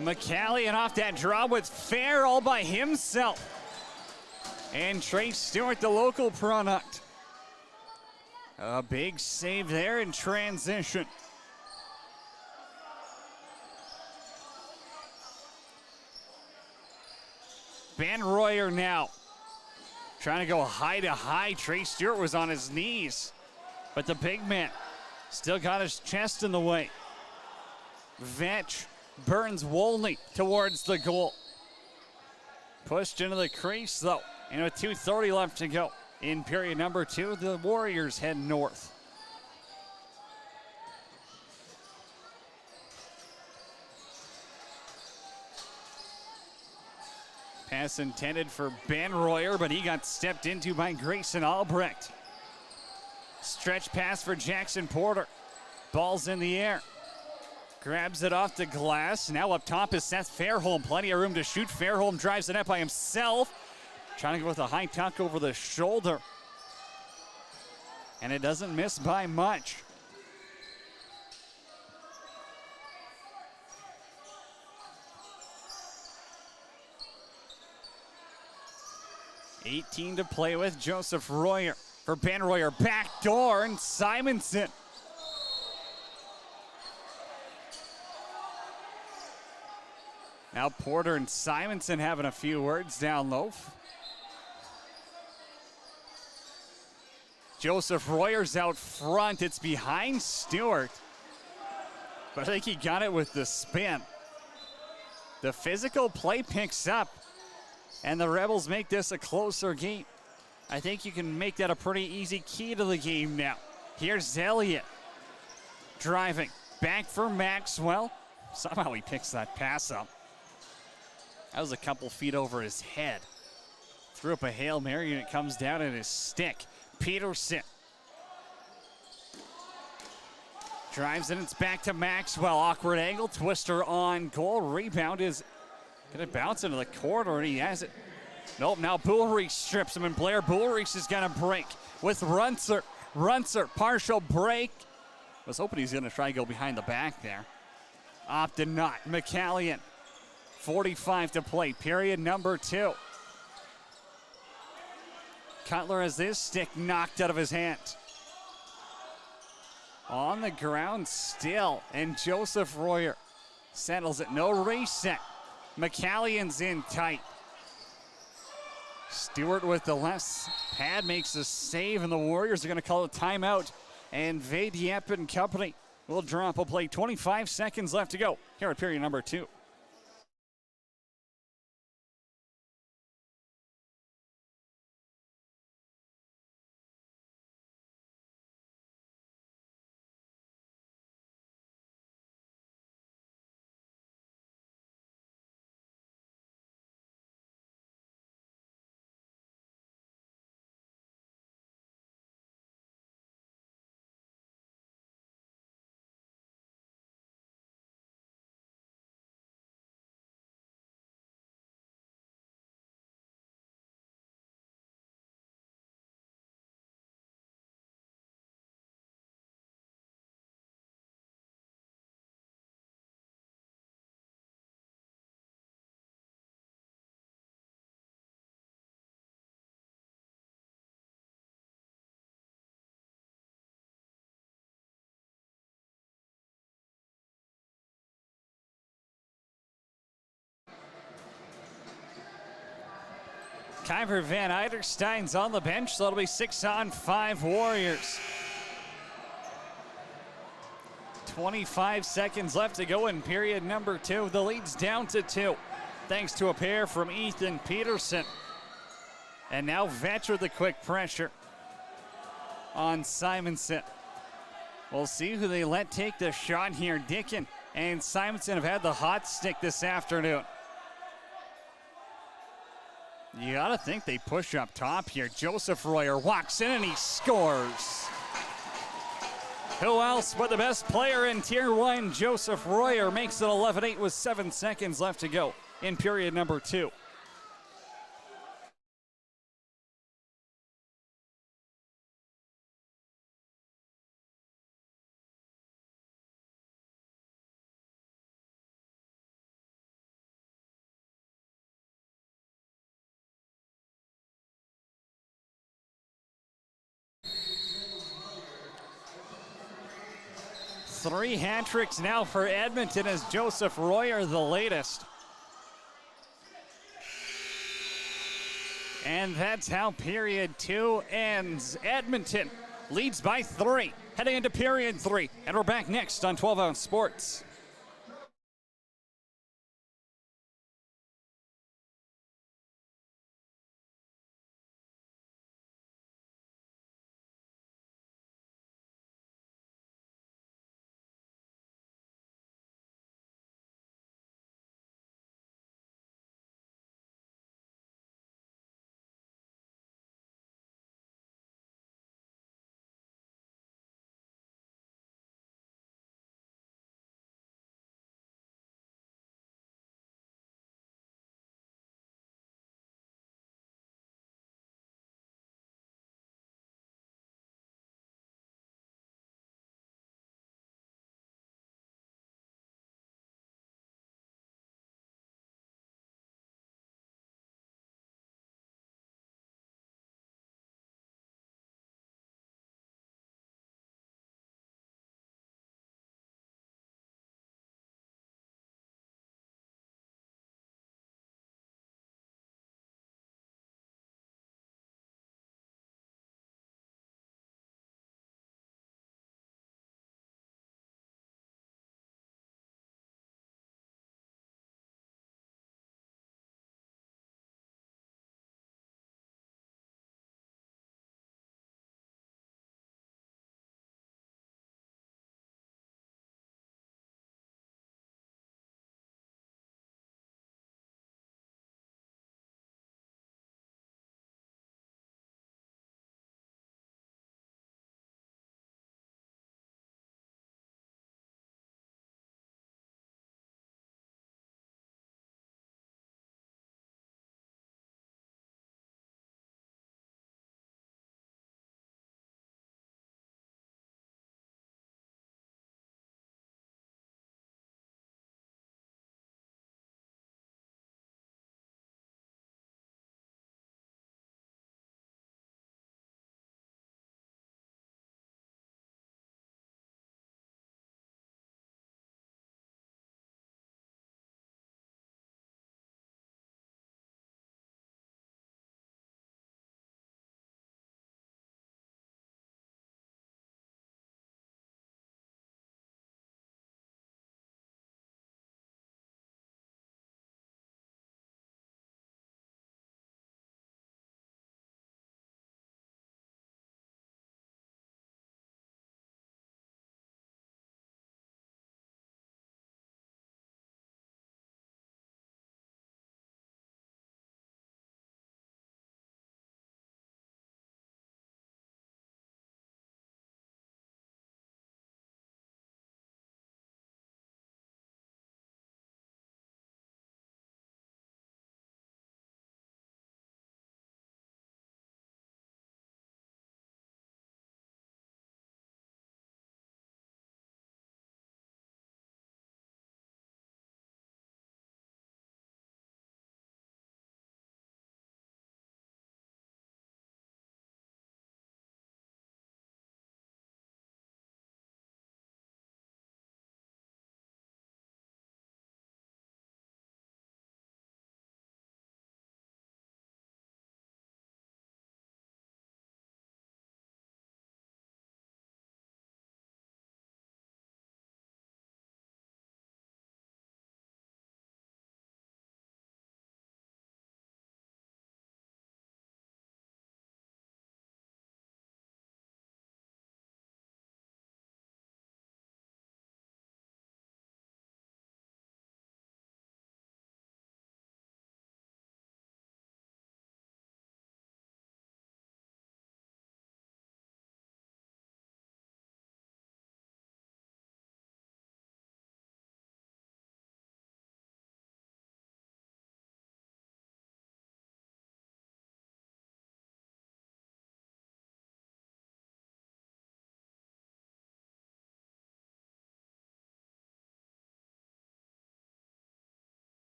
Speaker 1: McCallion off that draw with Fair all by himself. And Trey Stewart, the local product. A big save there in transition. Ben Royer now trying to go high to high. Trey Stewart was on his knees, but the big man still got his chest in the way. Vetch burns Wolney towards the goal. Pushed into the crease though, and with 2:30 left to go, In period number 2, the Warriors head north. Pass intended for Ben Royer, but he got stepped into by Grayson Albrecht. Stretch pass for Jackson Porter. Ball's in the air. Grabs it off the glass. Now up top is Seth Fairholm. Plenty of room to shoot. Fairholm drives the net by himself. Trying to go with a high tuck over the shoulder. And it doesn't miss by much. $18 to play with. Joseph Royer for Ben Royer. Back door and Simonson. Now Porter and Simonson having a few words down low. Joseph Royer's out front. It's behind Stewart. But I think he got it with the spin. The physical play picks up. And the Rebels make this a closer game. I think you can make that a pretty easy key to the game now. Here's Elliott. Driving. Back for Maxwell. Somehow he picks that pass up. That was a couple feet over his head. Threw up a Hail Mary and it comes down in his stick. Peterson. Drives it, it's back to Maxwell. Awkward angle, twister on goal. Rebound is gonna bounce into the corner and he has it. Nope, now Bullreich strips him and Blair Bullreich is gonna break with Runser. Runser, partial break. Was hoping he's gonna try to go behind the back there. Opted not. McCallion. 45 to play, period number 2. Cutler has this stick knocked out of his hand. On the ground still, and Joseph Royer settles it. No reset. McCallion's in tight. Stewart with the left pad makes a save, and the Warriors are going to call a timeout. And Vadiep and company will drop a play. 25 seconds left to go here at period number 2. Kyver Van Eiderstein's on the bench, so it'll be 6-on-5 Warriors. 25 seconds left to go in period number 2. The lead's down to 2, thanks to a pair from Ethan Peterson. And now Vetch with the quick pressure on Simonson. We'll see who they let take the shot here. Dickin and Simonson have had the hot stick this afternoon. You gotta think they push up top here. Joseph Royer walks in and he scores. Who else but the best player in Tier 1, Joseph Royer, makes it 11-8 with 7 seconds left to go in period number 2. Three hat tricks now for Edmonton as Joseph Royer the latest. And that's how period 2 ends. Edmonton leads by 3, heading into period 3. And we're back next on 12-Ounce Sports.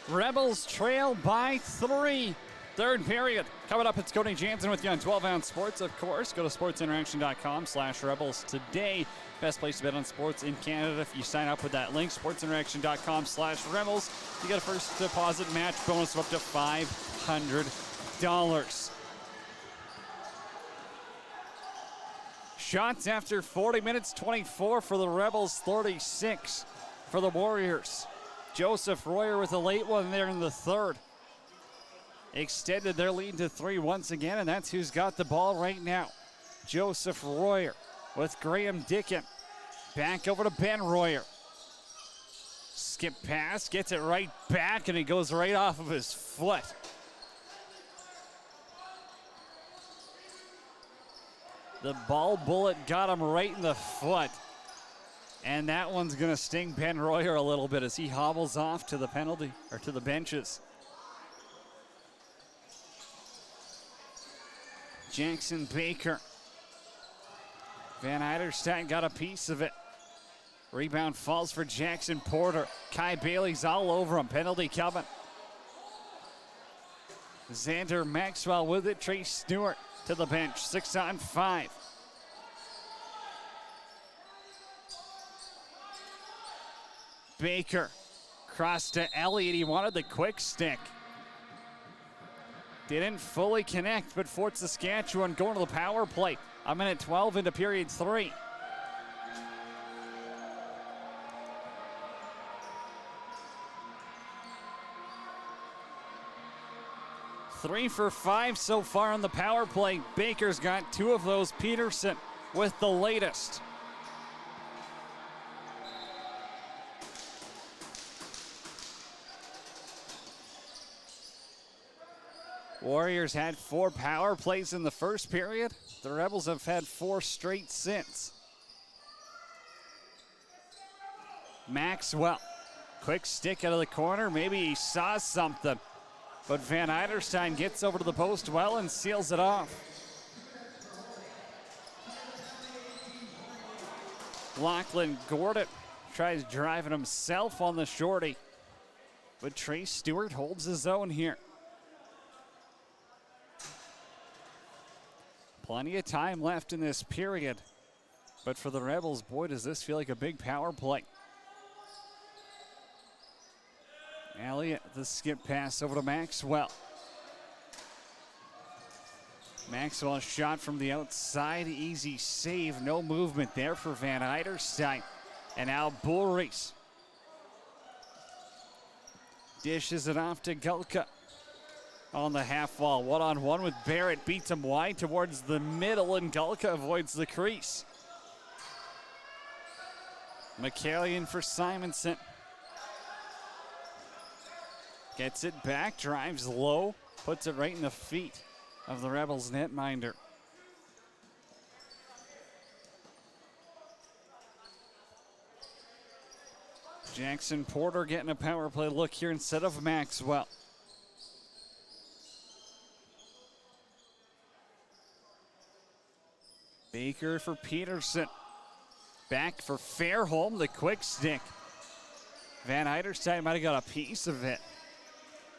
Speaker 1: Rebels trail by 3. Third period. Coming up, it's Cody Jansen with you on 12-ounce sports, of course. Go to sportsinteraction.com/rebels today. Best place to bet on sports in Canada. If you sign up with that link, sportsinteraction.com/rebels, you get a first deposit match bonus of up to $500. Shots after 40 minutes, 24 for the Rebels, 36 for the Warriors. Joseph Royer with a late one there in the third. Extended their lead to 3 once again, and that's who's got the ball right now. Joseph Royer with Graham Dickin. Back over to Ben Royer. Skip pass, gets it right back, and he goes right off of his foot. The ball bullet got him right in the foot. And that one's going to sting Ben Royer a little bit as he hobbles off to the penalty, or to the benches. Jackson Baker. Van Eiderstein got a piece of it. Rebound falls for Jackson Porter. Kai Bailey's all over him. Penalty coming. Xander Maxwell with it. Trey Stewart to the bench. 6-on-5. Baker crossed to Elliott. He wanted the quick stick. Didn't fully connect, but Fort Saskatchewan going to the power play. A minute 12 into period 3. Three for 5 so far on the power play. Baker's got 2 of those. Peterson with the latest. Warriors had 4 power plays in the first period. The Rebels have had 4 straight since. Maxwell, quick stick out of the corner. Maybe he saw something. But Van Eiderstein gets over to the post well and seals it off. Lachlan Gordon tries driving himself on the shorty. But Trey Stewart holds his own here. Plenty of time left in this period. But for the Rebels, boy, does this feel like a big power play. Elliott, the skip pass over to Maxwell. Maxwell shot from the outside, easy save, no movement there for Van Eiderstein. And now Bullreese dishes it off to Gulka. On the half wall, one-on-one with Barrett, beats him wide towards the middle, and Gulka avoids the crease. McCallion for Simonson. Gets it back, drives low, puts it right in the feet of the Rebels netminder. Jackson Porter getting a power play look here instead of Maxwell. Baker for Peterson. Back for Fairholm, the quick stick. Van Eiderstein might have got a piece of it.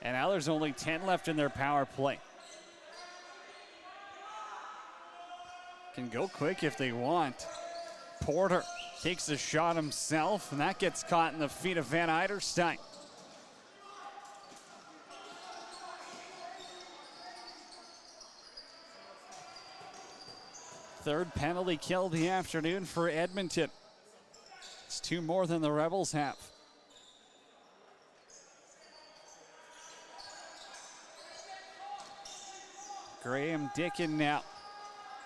Speaker 1: And now there's only 10 left in their power play. Can go quick if they want. Porter takes a shot himself, and that gets caught in the feet of Van Eiderstein. Third penalty kill of the afternoon for Edmonton. It's 2 more than the Rebels have. Graham Dickin now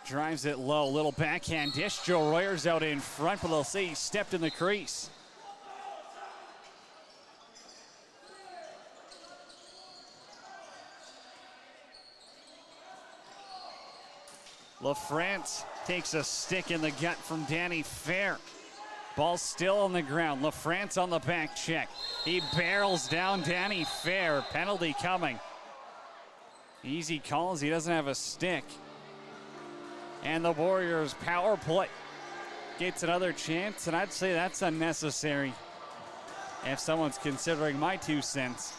Speaker 1: drives it low. Little backhand dish. Joe Royer's out in front, but they'll say he stepped in the crease. LaFrance takes a stick in the gut from Danny Fair. Ball still on the ground. LaFrance on the back check. He barrels down Danny Fair. Penalty coming. Easy calls. He doesn't have a stick. And the Warriors power play gets another chance, and I'd say that's unnecessary if someone's considering my 2 cents.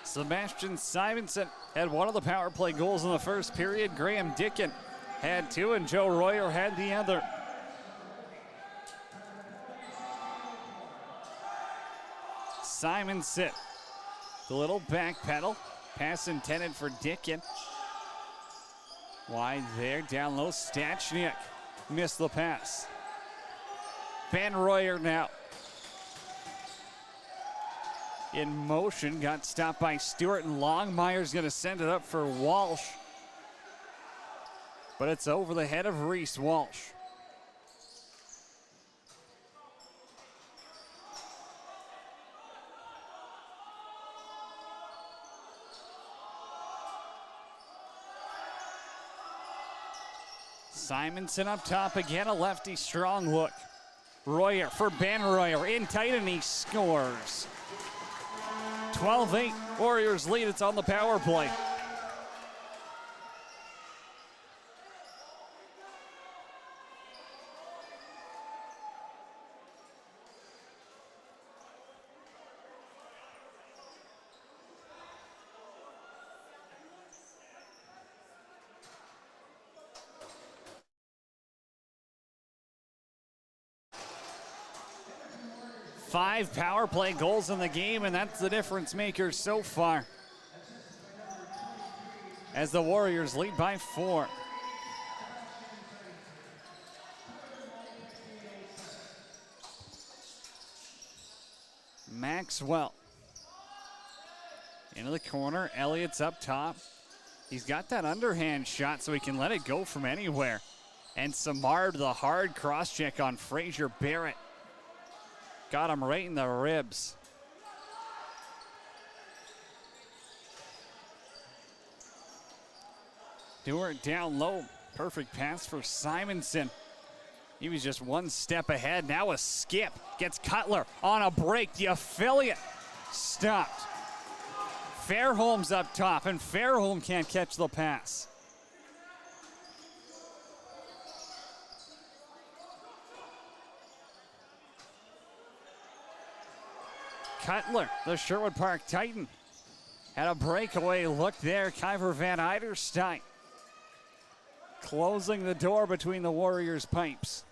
Speaker 1: Sebastian Simonson had one of the power play goals in the first period. Graham Dickin had two, and Joe Royer had the other. Simonson, the little back pedal. Pass intended for Dickin. Wide there, down low, Stachniak missed the pass. Ben Royer now in motion, got stopped by Stewart, and Longmire's gonna send it up for Walsh. But it's over the head of Reese Walsh. Simonson up top again, a lefty strong look. Royer for Ben Royer, in tight, and he scores. 12-8, Warriors lead, it's on the power play. Five power play goals in the game, and that's the difference maker so far, as the Warriors lead by 4. Maxwell into the corner. Elliott's up top. He's got that underhand shot, so he can let it go from anywhere. And Samard, the hard cross check on Fraser Barrett. Got him right in the ribs. Stewart down low. Perfect pass for Simonson. He was just one step ahead. Now a skip. Gets Cutler on a break. The affiliate stopped. Fairholm's up top, and Fairholm can't catch the pass. Cutler, the Sherwood Park Titan, had a breakaway look there. Kyver Van Eiderstein closing the door between the Warriors' pipes.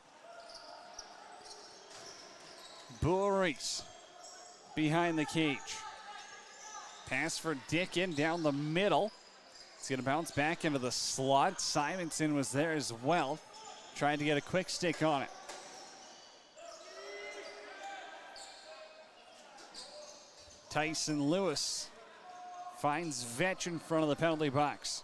Speaker 1: Boris behind the cage. Pass for Dickin down the middle. It's going to bounce back into the slot. Simonson was there as well, trying to get a quick stick on it. Tyson Lewis finds Vetch in front of the penalty box.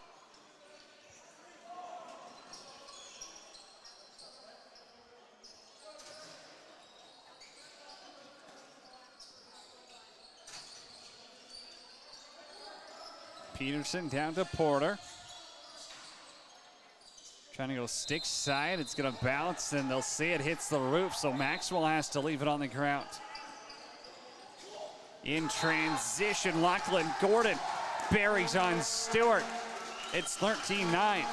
Speaker 1: Peterson down to Porter. Trying to go stick side. It's going to bounce, and they'll say it hits the roof, so Maxwell has to leave it on the ground. In transition, Lachlan Gordon buries on Stewart. It's 13-9.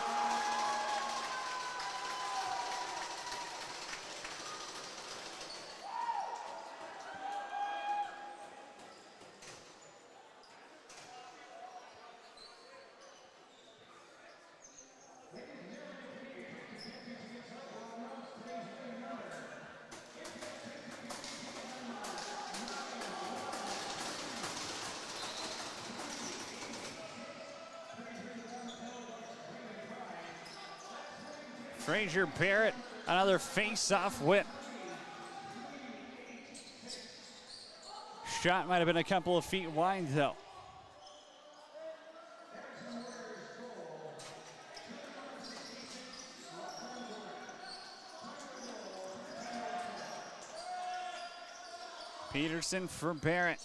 Speaker 1: Fraser Barrett, another face-off whip. Shot might have been a couple of feet wide, though. Peterson for Barrett.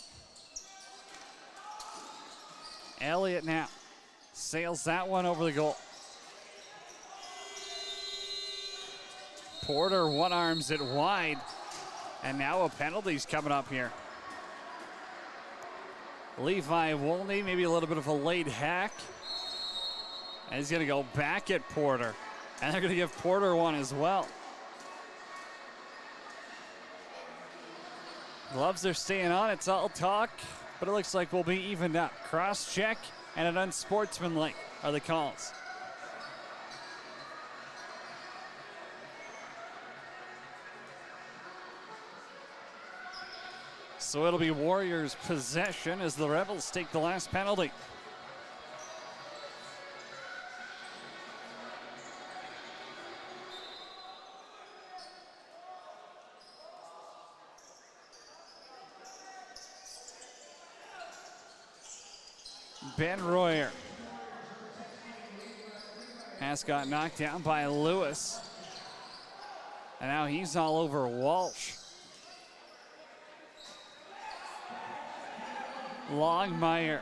Speaker 1: Elliott now sails that one over the goal. Porter one-arms it wide, and now a penalty's coming up here. Levi Wolney, maybe a little bit of a late hack. And he's gonna go back at Porter. And they're gonna give Porter one as well. Gloves are staying on, it's all talk. but it looks like we'll be evened up. Cross check and an unsportsmanlike are the calls. So it'll be Warriors possession as the Rebels take the last penalty. Ben Royer. Pass got knocked down by Lewis. And now he's all over Walsh. Longmire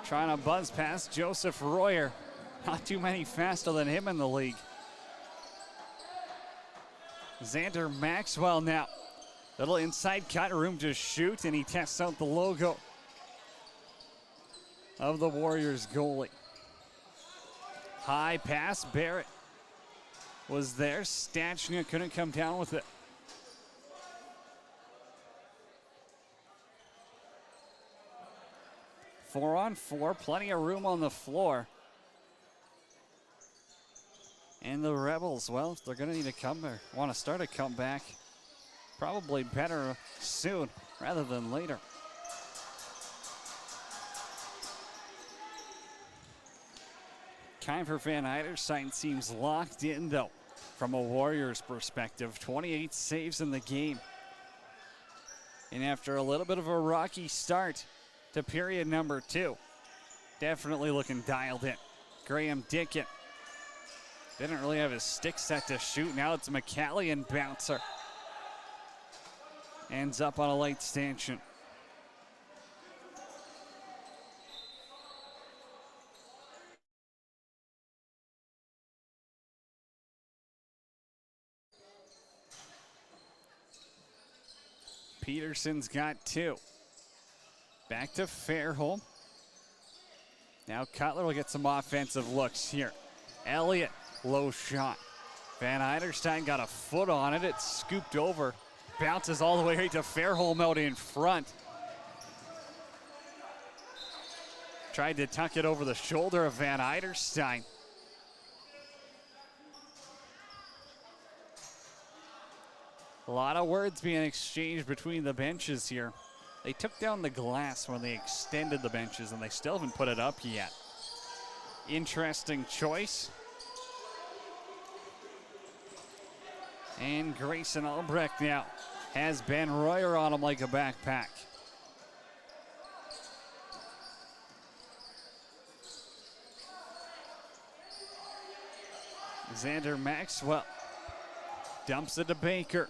Speaker 1: trying to buzz past Joseph Royer. Not too many faster than him in the league. Xander Maxwell now. Little inside cut, room to shoot, and he tests out the logo of the Warriors goalie. High pass, Barrett was there. Stachny couldn't come down with it. Four on four, plenty of room on the floor. And the Rebels, well, if they're going to need to come or want to start a comeback, probably better soon rather than later. Kiefer Van Eiderstein seems locked in, though, from a Warriors perspective. 28 saves in the game. And after a little bit of a rocky start to period number 2, definitely looking dialed in. Graham Dickin didn't really have his stick set to shoot. Now it's McCallion bouncer. Ends up on a late stanchion. Peterson's got 2. Back to Fairholm. Now Cutler will get some offensive looks here. Elliott, low shot. Van Eiderstein got a foot on it. It's scooped over. Bounces all the way right to Fairholm out in front. Tried to tuck it over the shoulder of Van Eiderstein. A lot of words being exchanged between the benches here. They took down the glass when they extended the benches, and they still haven't put it up yet. Interesting choice. And Grayson Albrecht now has Ben Royer on him like a backpack. Xander Maxwell dumps it to Baker.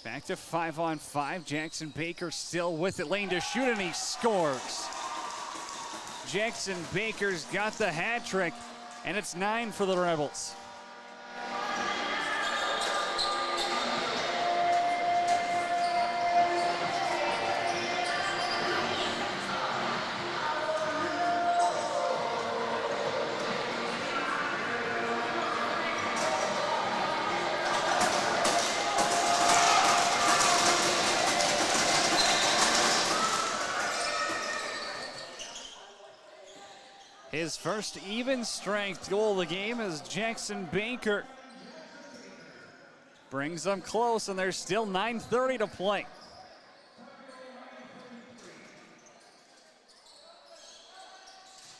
Speaker 1: Back to 5-on-5. Jackson Baker still with it. Lane to shoot, and he scores. Jackson Baker's got the hat trick, and it's 9 for the Rebels. His first even strength goal of the game is Jackson Baker. Brings them close, and there's still 9:30 to play.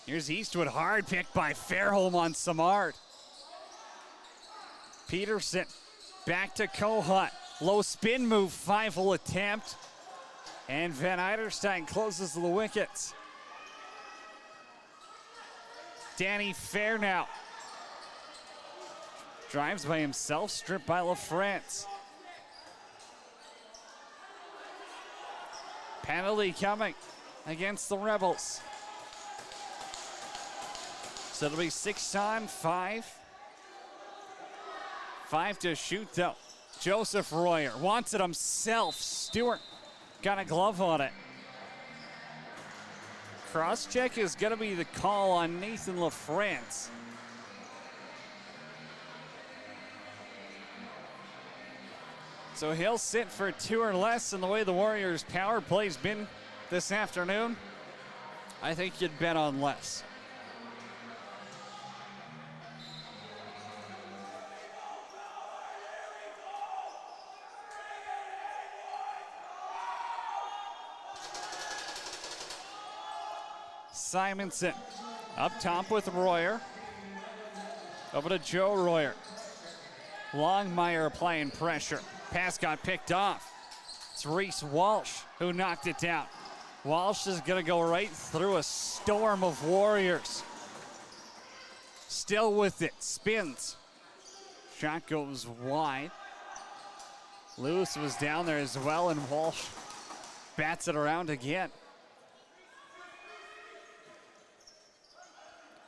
Speaker 1: Here's Eastwood, hard pick by Fairholm on Samard. Peterson back to Kohut. Low spin move, 5-hole attempt. And Van Eiderstein closes the wickets. Danny Fair now. Drives by himself, stripped by LaFrance. Penalty coming against the Rebels. So it'll be 6-on-5. 5 to shoot though. Joseph Royer wants it himself. Stewart got a glove on it. Cross-check is going to be the call on Nathan LaFrance. So he'll sit for 2 or less, and the way the Warriors' power play's been this afternoon, I think you'd bet on less. Simonson up top with Royer. Over to Joe Royer. Longmire applying pressure. Pass got picked off. It's Reese Walsh who knocked it down. Walsh is going to go right through a storm of Warriors. Still with it. Spins. Shot goes wide. Lewis was down there as well, and Walsh bats it around again.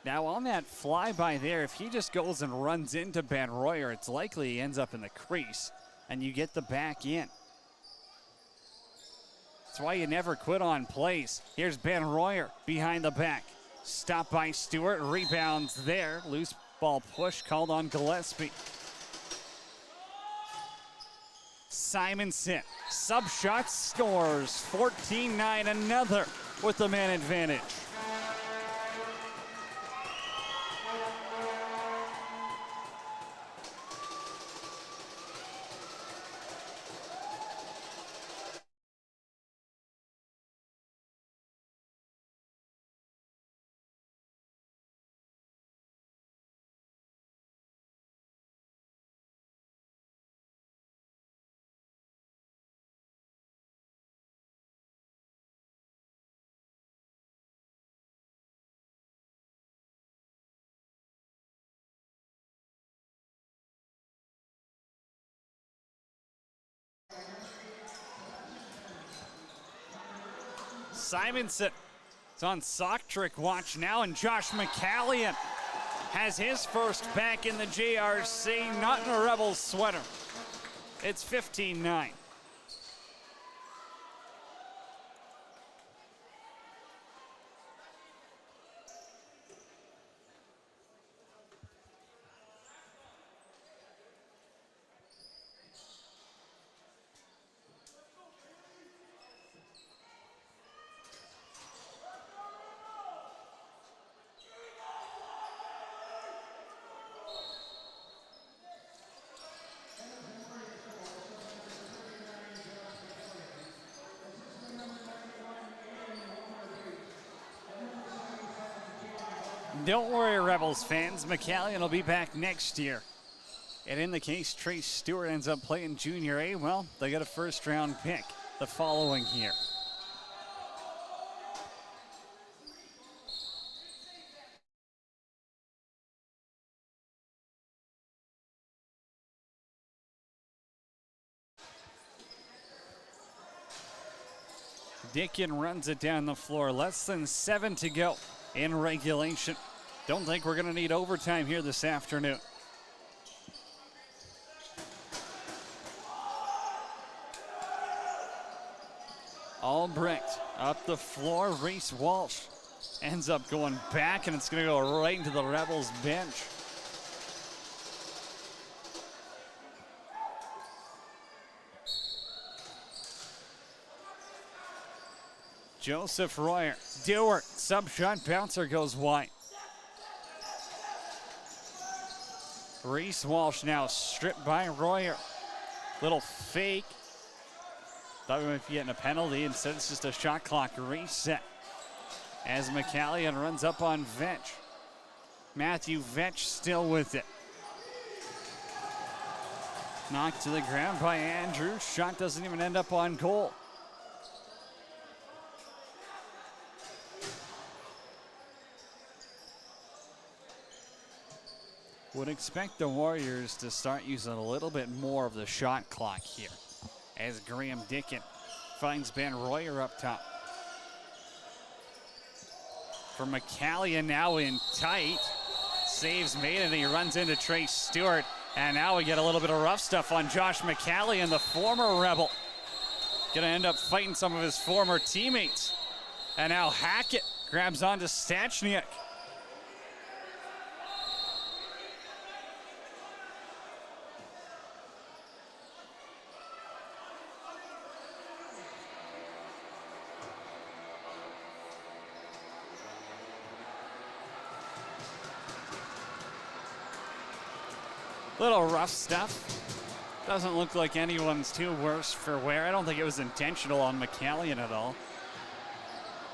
Speaker 1: Now on that flyby there, if he just goes and runs into Ben Royer, it's likely he ends up in the crease and you get the back in. That's why you never quit on plays. Here's Ben Royer behind the back. Stopped by Stewart, rebounds there. Loose ball push called on Gillespie. Simonson, sub shot, scores. 14-9, another with the man advantage. Simonson is on sock trick watch now, and Josh McCallion has his first back in the JRC, not in a Rebels sweater. It's 15-9. Don't worry, Rebels fans. McCallion will be back next year. And in the case Trace Stewart ends up playing Junior A, well, they got a first-round pick the following year. Dickin runs it down the floor. Less than 7 to go in regulation. Don't think we're going to need overtime here this afternoon. Albrecht up the floor. Reese Walsh ends up going back, and it's going to go right into the Rebels bench. Joseph Royer, Dewart, sub shot bouncer goes wide. Reese Walsh now stripped by Royer. Little fake. Thought we might be getting a penalty. Instead, it's just a shot clock reset as McCallion runs up on Vetch. Matthew Vetch still with it. Knocked to the ground by Andrews. Shot doesn't even end up on goal. Would expect the Warriors to start using a little bit more of the shot clock here as Graham Dickin finds Ben Royer up top. For McCallion now in tight. Saves made, and he runs into Trace Stewart. And now we get a little bit of rough stuff on Josh McCallion, the former Rebel. Gonna end up fighting some of his former teammates. And now Hackett grabs onto Stachniak. Little rough stuff. Doesn't look like anyone's too worse for wear. I don't think it was intentional on McCallion at all.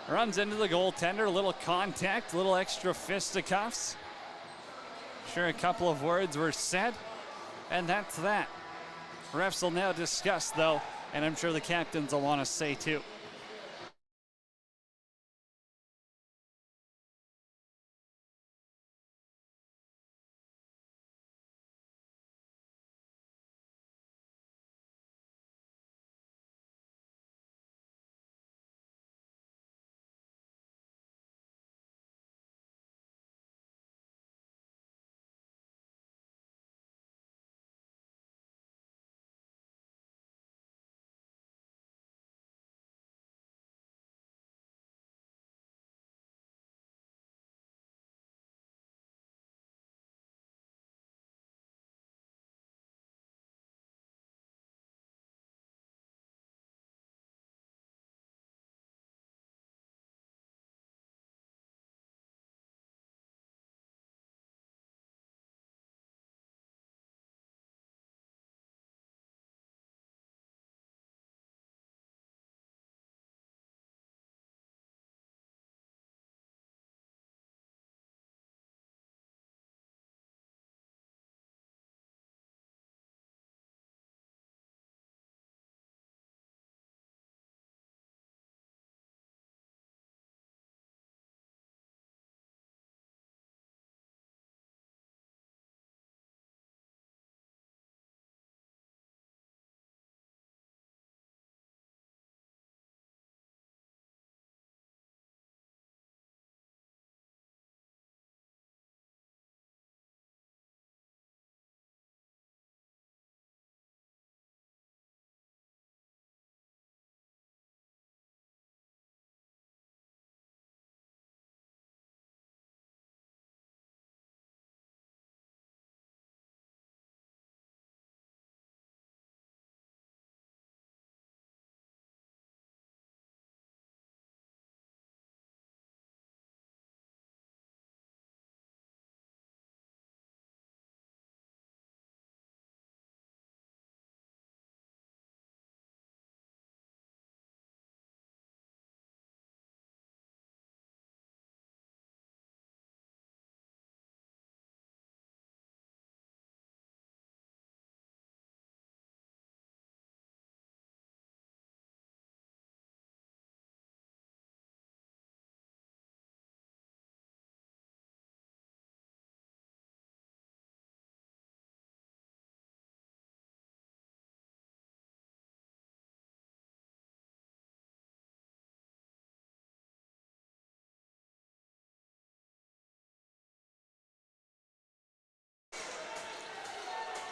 Speaker 1: Runs into the goaltender, a little contact, a little extra fisticuffs. Sure, a couple of words were said, and that's that. Refs will now discuss, though, and I'm sure the captains will want to say too.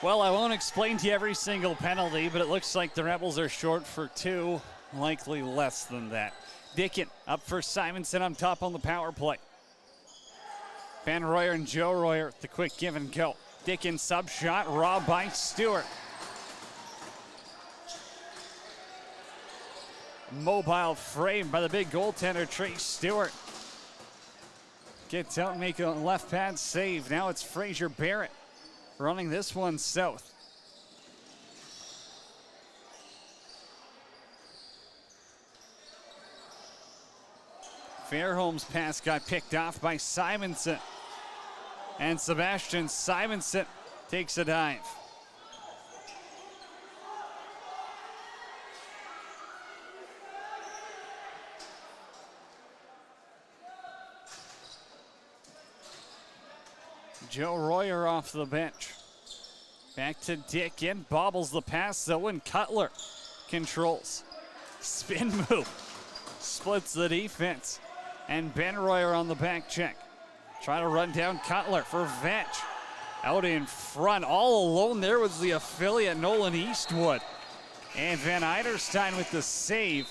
Speaker 1: Well, I won't explain to you every single penalty, but it looks like the Rebels are short for two, likely less than that. Dickin up for Simonson on top on the power play. Ben Royer and Joe Royer, the quick give and go. Dickin sub shot, robbed by Stewart. Mobile frame by the big goaltender, Trace Stewart. Gets out and make a left pad save. Now it's Fraser Barrett running this one south. Fairholm's pass got picked off by Simonson. And Sebastian Simonson takes a dive. Joe Royer off the bench. Back to Dickin, bobbles the pass though, and Cutler controls. Spin move, splits the defense. And Ben Royer on the back check. Trying to run down Cutler for Vetch. Out in front, all alone there was the affiliate Nolan Eastwood. And Van Eiderstein with the save.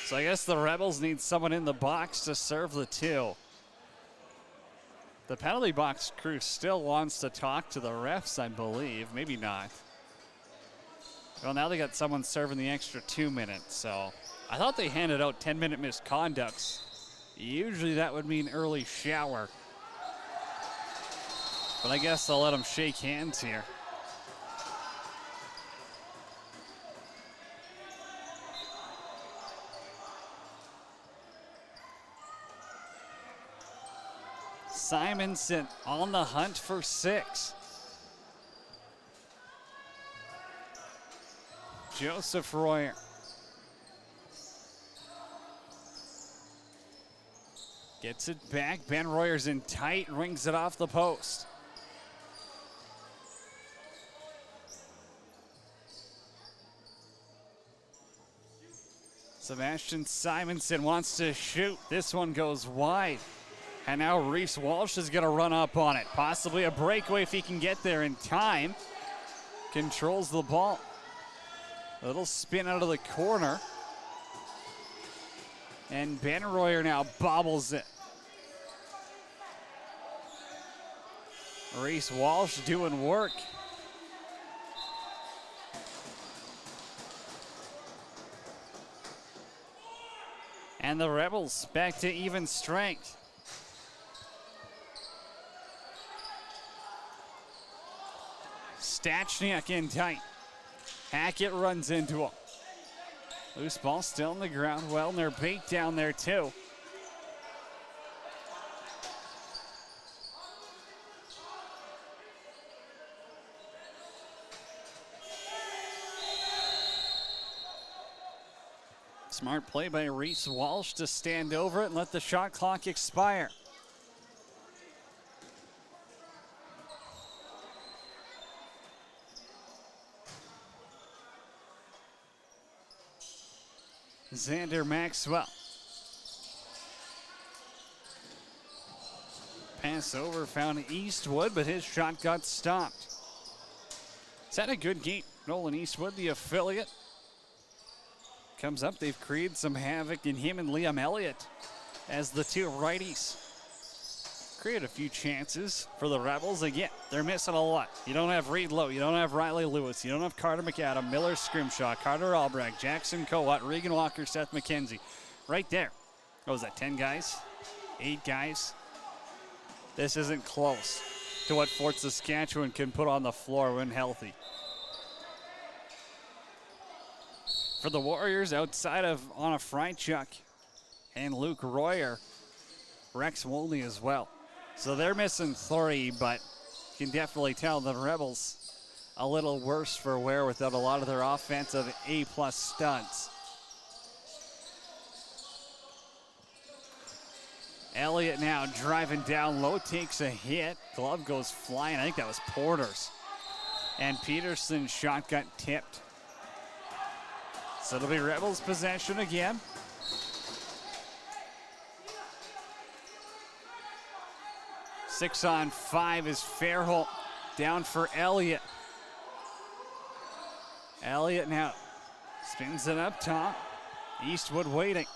Speaker 1: So I guess the Rebels need someone in the box to serve the two. The penalty box crew still wants to talk to the refs, I believe. Maybe not. Well, now they got someone serving the extra 2 minutes, so I thought they handed out 10-minute misconducts. Usually that would mean early shower. But I guess I'll let them shake hands here. Simonson on the hunt for 6. Joseph Royer. Gets it back. Ben Royer's in tight, rings it off the post. Sebastian Simonson wants to shoot. This one goes wide. And now Reese Walsh is going to run up on it. Possibly a breakaway if he can get there in time. Controls the ball. A little spin out of the corner. And Ben Royer now bobbles it. Reese Walsh doing work. And the Rebels back to even strength. Stachniak in tight. Hackett runs into him. Loose ball still on the ground. Wellner bait down there too. Smart play by Reese Walsh to stand over it and let the shot clock expire. Xander Maxwell. Pass over, found Eastwood, but his shot got stopped. He's had a good game. Nolan Eastwood, the affiliate. Comes up, they've created some havoc in him and Liam Elliott as the two righties. Create a few chances for the Rebels. Again, they're missing a lot. You don't have Reed Lowe, you don't have Riley Lewis, you don't have Carter McAdam, Miller Scrimshaw, Carter Albrecht, Jackson Kowat, Regan Walker, Seth McKenzie. Right there. What was that, 10 guys? 8 guys? This isn't close to what Fort Saskatchewan can put on the floor when healthy. For the Warriors, outside of Anna Freichuk and Luke Royer, Rex Wolney as well. So they're missing 3, but you can definitely tell the Rebels a little worse for wear without a lot of their offensive A-plus studs. Elliott now driving down low, takes a hit. Glove goes flying. I think that was Porter's. And Peterson's shot got tipped. So it'll be Rebels possession again. Six on 5 is Fairholt down for Elliott. Elliott now spins it up top. Eastwood waiting.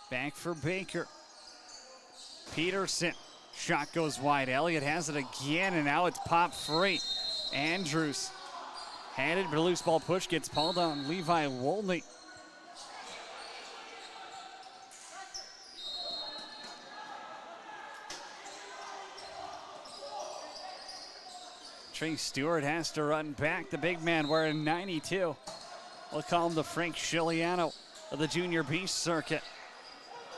Speaker 1: Back for Baker. Peterson. Shot goes wide. Elliott has it again, and now it's popped free. Andrews. Handed, but a loose ball push gets pulled on Levi Wolney. Trey Stewart has to run back. The big man wearing 92. We'll call him the Frank Chiliano of the Junior B circuit.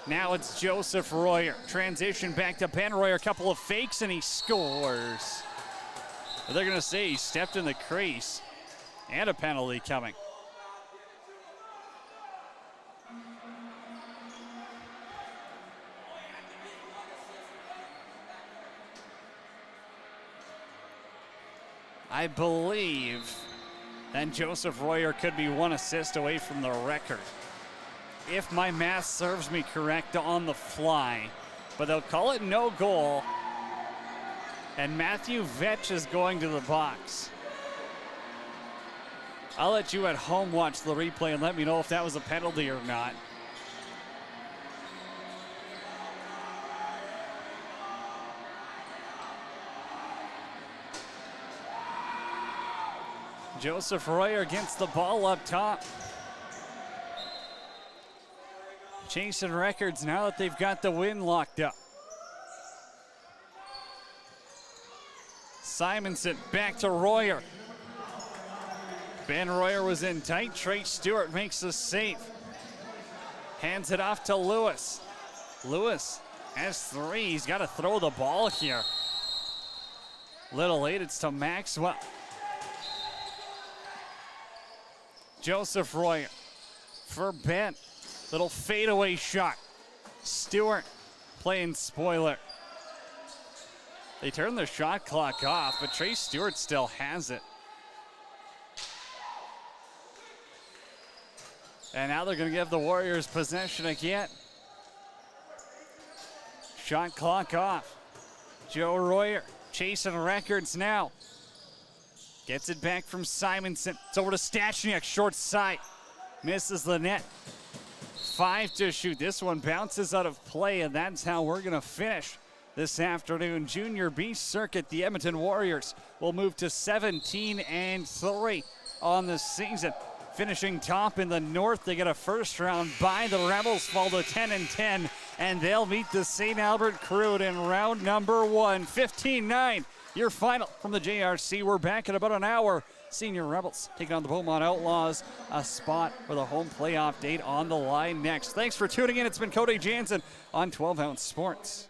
Speaker 1: Now it's Joseph Royer. Transition back to Ben Royer. A couple of fakes and he scores. But they're going to say he stepped in the crease. And a penalty coming. I believe that Joseph Royer could be 1 assist away from the record, if my math serves me correct on the fly. But they'll call it no goal. And Matthew Vetch is going to the box. I'll let you at home watch the replay and let me know if that was a penalty or not. Joseph Royer gets the ball up top. Chasing records now that they've got the win locked up. Simonson back to Royer. Ben Royer was in tight. Trey Stewart makes the save. Hands it off to Lewis. Lewis has 3. He's got to throw the ball here. Little late, it's to Maxwell. Joseph Royer for Ben. Little fadeaway shot. Stewart playing spoiler. They turn the shot clock off, but Trey Stewart still has it. And now they're going to give the Warriors possession again. Shot clock off. Joe Royer chasing records now. Gets it back from Simonson. It's over to Stachniak, short side. Misses the net. 5 to shoot. This one bounces out of play, and that's how we're going to finish this afternoon. Junior B circuit, the Edmonton Warriors will move to 17-3 on the season. Finishing top in the North, they get a first round bye. The Rebels fall to 10-10, and they'll meet the St. Albert Crude in round number 1. 15-9, your final from the JRC. We're back in about an hour. Senior Rebels taking on the Beaumont Outlaws, a spot for the home playoff date on the line next. Thanks for tuning in. It's been Cody Jansen on 12 Ounce Sports.